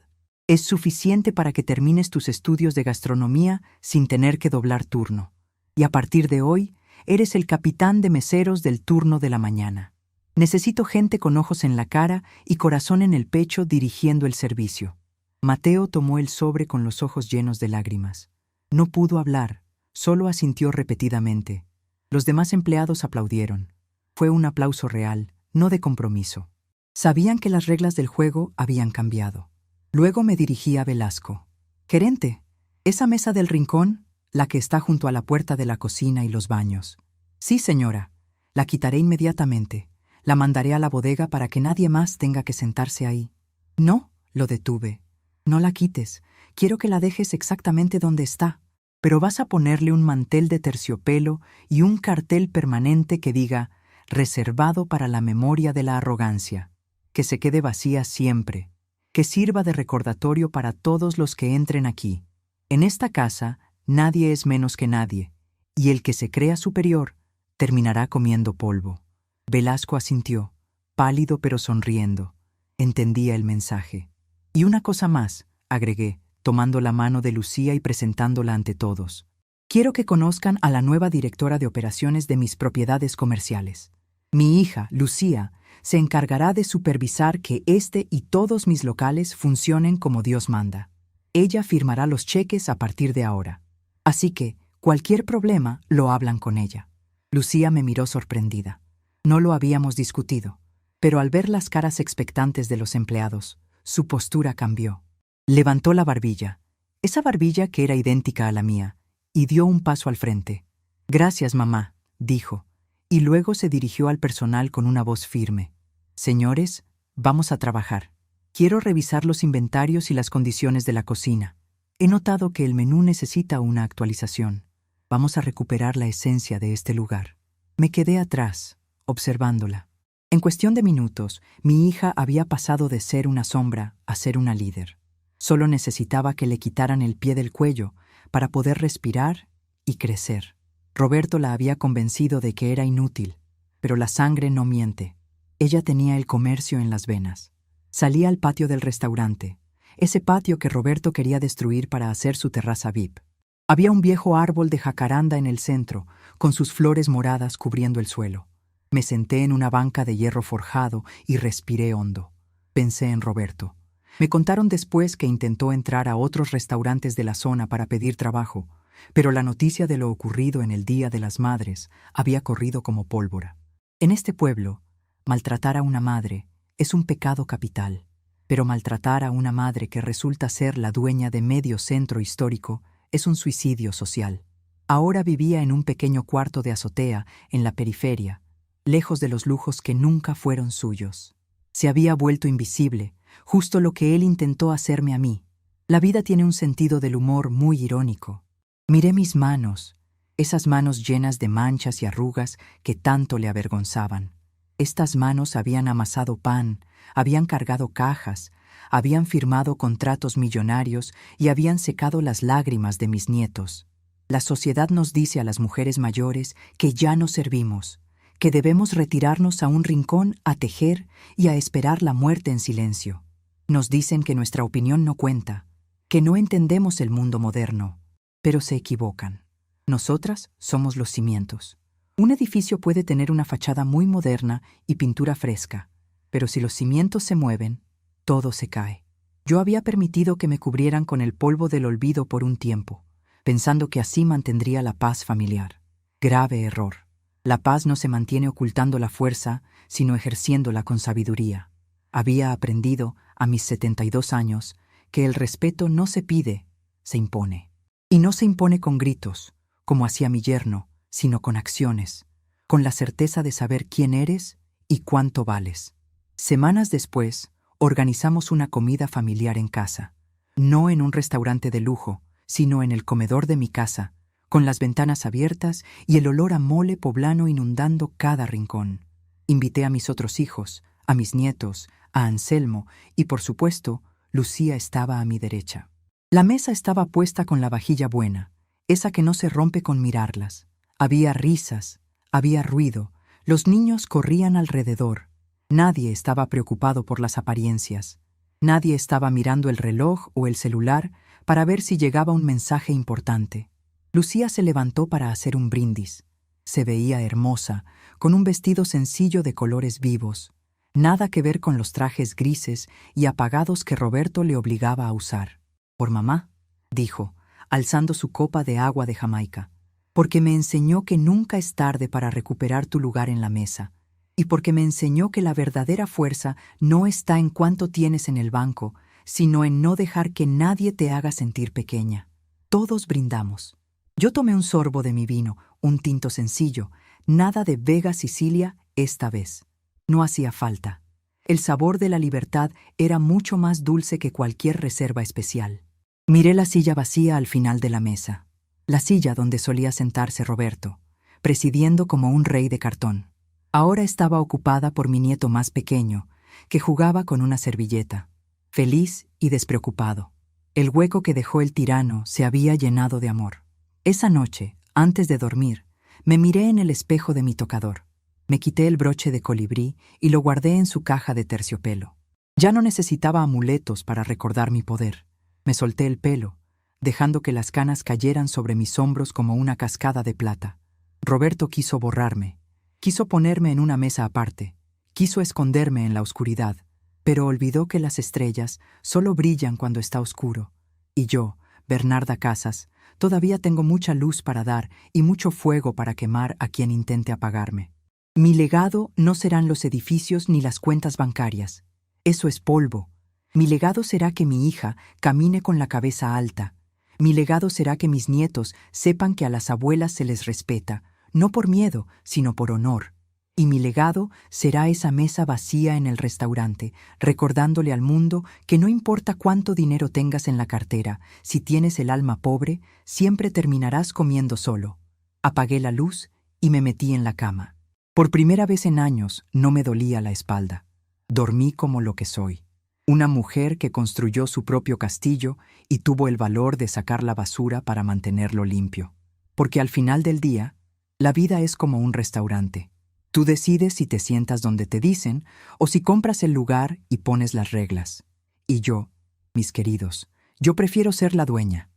Es suficiente para que termines tus estudios de gastronomía sin tener que doblar turno. Y a partir de hoy, eres el capitán de meseros del turno de la mañana. Necesito gente con ojos en la cara y corazón en el pecho dirigiendo el servicio». Mateo tomó el sobre con los ojos llenos de lágrimas. No pudo hablar, solo asintió repetidamente. Los demás empleados aplaudieron. Fue un aplauso real, no de compromiso. Sabían que las reglas del juego habían cambiado. Luego me dirigí a Velasco. «Gerente, ¿esa mesa del rincón, la que está junto a la puerta de la cocina y los baños?» «Sí, señora. La quitaré inmediatamente. La mandaré a la bodega para que nadie más tenga que sentarse ahí». «No», lo detuve. «No la quites. Quiero que la dejes exactamente donde está. Pero vas a ponerle un mantel de terciopelo y un cartel permanente que diga «reservado para la memoria de la arrogancia». Que se quede vacía siempre. Que sirva de recordatorio para todos los que entren aquí. En esta casa, nadie es menos que nadie, y el que se crea superior terminará comiendo polvo». Velasco asintió, pálido pero sonriendo. Entendía el mensaje. «Y una cosa más», agregué, tomando la mano de Lucía y presentándola ante todos. «Quiero que conozcan a la nueva directora de operaciones de mis propiedades comerciales. Mi hija, Lucía, se encargará de supervisar que este y todos mis locales funcionen como Dios manda. Ella firmará los cheques a partir de ahora. Así que, cualquier problema, lo hablan con ella». Lucía me miró sorprendida. No lo habíamos discutido, pero al ver las caras expectantes de los empleados, su postura cambió. Levantó la barbilla, esa barbilla que era idéntica a la mía, y dio un paso al frente. «Gracias, mamá», dijo, y luego se dirigió al personal con una voz firme. «Señores, vamos a trabajar. Quiero revisar los inventarios y las condiciones de la cocina. He notado que el menú necesita una actualización. Vamos a recuperar la esencia de este lugar». Me quedé atrás, observándola. En cuestión de minutos, mi hija había pasado de ser una sombra a ser una líder. Solo necesitaba que le quitaran el pie del cuello para poder respirar y crecer. Roberto la había convencido de que era inútil, pero la sangre no miente. Ella tenía el comercio en las venas. Salí al patio del restaurante, ese patio que Roberto quería destruir para hacer su terraza VIP. Había un viejo árbol de jacaranda en el centro, con sus flores moradas cubriendo el suelo. Me senté en una banca de hierro forjado y respiré hondo. Pensé en Roberto. Me contaron después que intentó entrar a otros restaurantes de la zona para pedir trabajo, pero la noticia de lo ocurrido en el Día de las Madres había corrido como pólvora. En este pueblo, maltratar a una madre es un pecado capital, pero maltratar a una madre que resulta ser la dueña de medio centro histórico es un suicidio social. Ahora vivía en un pequeño cuarto de azotea en la periferia, lejos de los lujos que nunca fueron suyos. Se había vuelto invisible, justo lo que él intentó hacerme a mí. La vida tiene un sentido del humor muy irónico. Miré mis manos, esas manos llenas de manchas y arrugas que tanto le avergonzaban. Estas manos habían amasado pan, habían cargado cajas, habían firmado contratos millonarios y habían secado las lágrimas de mis nietos. La sociedad nos dice a las mujeres mayores que ya no servimos, que debemos retirarnos a un rincón a tejer y a esperar la muerte en silencio. Nos dicen que nuestra opinión no cuenta, que no entendemos el mundo moderno, pero se equivocan. Nosotras somos los cimientos. Un edificio puede tener una fachada muy moderna y pintura fresca, pero si los cimientos se mueven, todo se cae. Yo había permitido que me cubrieran con el polvo del olvido por un tiempo, pensando que así mantendría la paz familiar. Grave error. La paz no se mantiene ocultando la fuerza, sino ejerciéndola con sabiduría. Había aprendido, a mis 72 años, que el respeto no se pide, se impone. Y no se impone con gritos, como hacía mi yerno, sino con acciones, con la certeza de saber quién eres y cuánto vales. Semanas después, organizamos una comida familiar en casa, no en un restaurante de lujo, sino en el comedor de mi casa, con las ventanas abiertas y el olor a mole poblano inundando cada rincón. Invité a mis otros hijos, a mis nietos, a Anselmo y, por supuesto, Lucía estaba a mi derecha. La mesa estaba puesta con la vajilla buena, esa que no se rompe con mirarlas. Había risas, había ruido, los niños corrían alrededor. Nadie estaba preocupado por las apariencias. Nadie estaba mirando el reloj o el celular para ver si llegaba un mensaje importante. Lucía se levantó para hacer un brindis. Se veía hermosa, con un vestido sencillo de colores vivos. Nada que ver con los trajes grises y apagados que Roberto le obligaba a usar. «Por mamá», dijo, alzando su copa de agua de Jamaica. «Porque me enseñó que nunca es tarde para recuperar tu lugar en la mesa. Y porque me enseñó que la verdadera fuerza no está en cuánto tienes en el banco, sino en no dejar que nadie te haga sentir pequeña». Todos brindamos. Yo tomé un sorbo de mi vino, un tinto sencillo, nada de Vega Sicilia esta vez. No hacía falta. El sabor de la libertad era mucho más dulce que cualquier reserva especial. Miré la silla vacía al final de la mesa, la silla donde solía sentarse Roberto, presidiendo como un rey de cartón. Ahora estaba ocupada por mi nieto más pequeño, que jugaba con una servilleta, feliz y despreocupado. El hueco que dejó el tirano se había llenado de amor. Esa noche, antes de dormir, me miré en el espejo de mi tocador. Me quité el broche de colibrí y lo guardé en su caja de terciopelo. Ya no necesitaba amuletos para recordar mi poder. Me solté el pelo, dejando que las canas cayeran sobre mis hombros como una cascada de plata. Roberto quiso borrarme, quiso ponerme en una mesa aparte, quiso esconderme en la oscuridad, pero olvidó que las estrellas solo brillan cuando está oscuro. Y yo, Bernarda Casas, todavía tengo mucha luz para dar y mucho fuego para quemar a quien intente apagarme. Mi legado no serán los edificios ni las cuentas bancarias. Eso es polvo. Mi legado será que mi hija camine con la cabeza alta. Mi legado será que mis nietos sepan que a las abuelas se les respeta, no por miedo, sino por honor. Y mi legado será esa mesa vacía en el restaurante, recordándole al mundo que no importa cuánto dinero tengas en la cartera, si tienes el alma pobre, siempre terminarás comiendo solo. Apagué la luz y me metí en la cama. Por primera vez en años no me dolía la espalda. Dormí como lo que soy. Una mujer que construyó su propio castillo y tuvo el valor de sacar la basura para mantenerlo limpio. Porque al final del día, la vida es como un restaurante. Tú decides si te sientas donde te dicen o si compras el lugar y pones las reglas. Y yo, mis queridos, yo prefiero ser la dueña.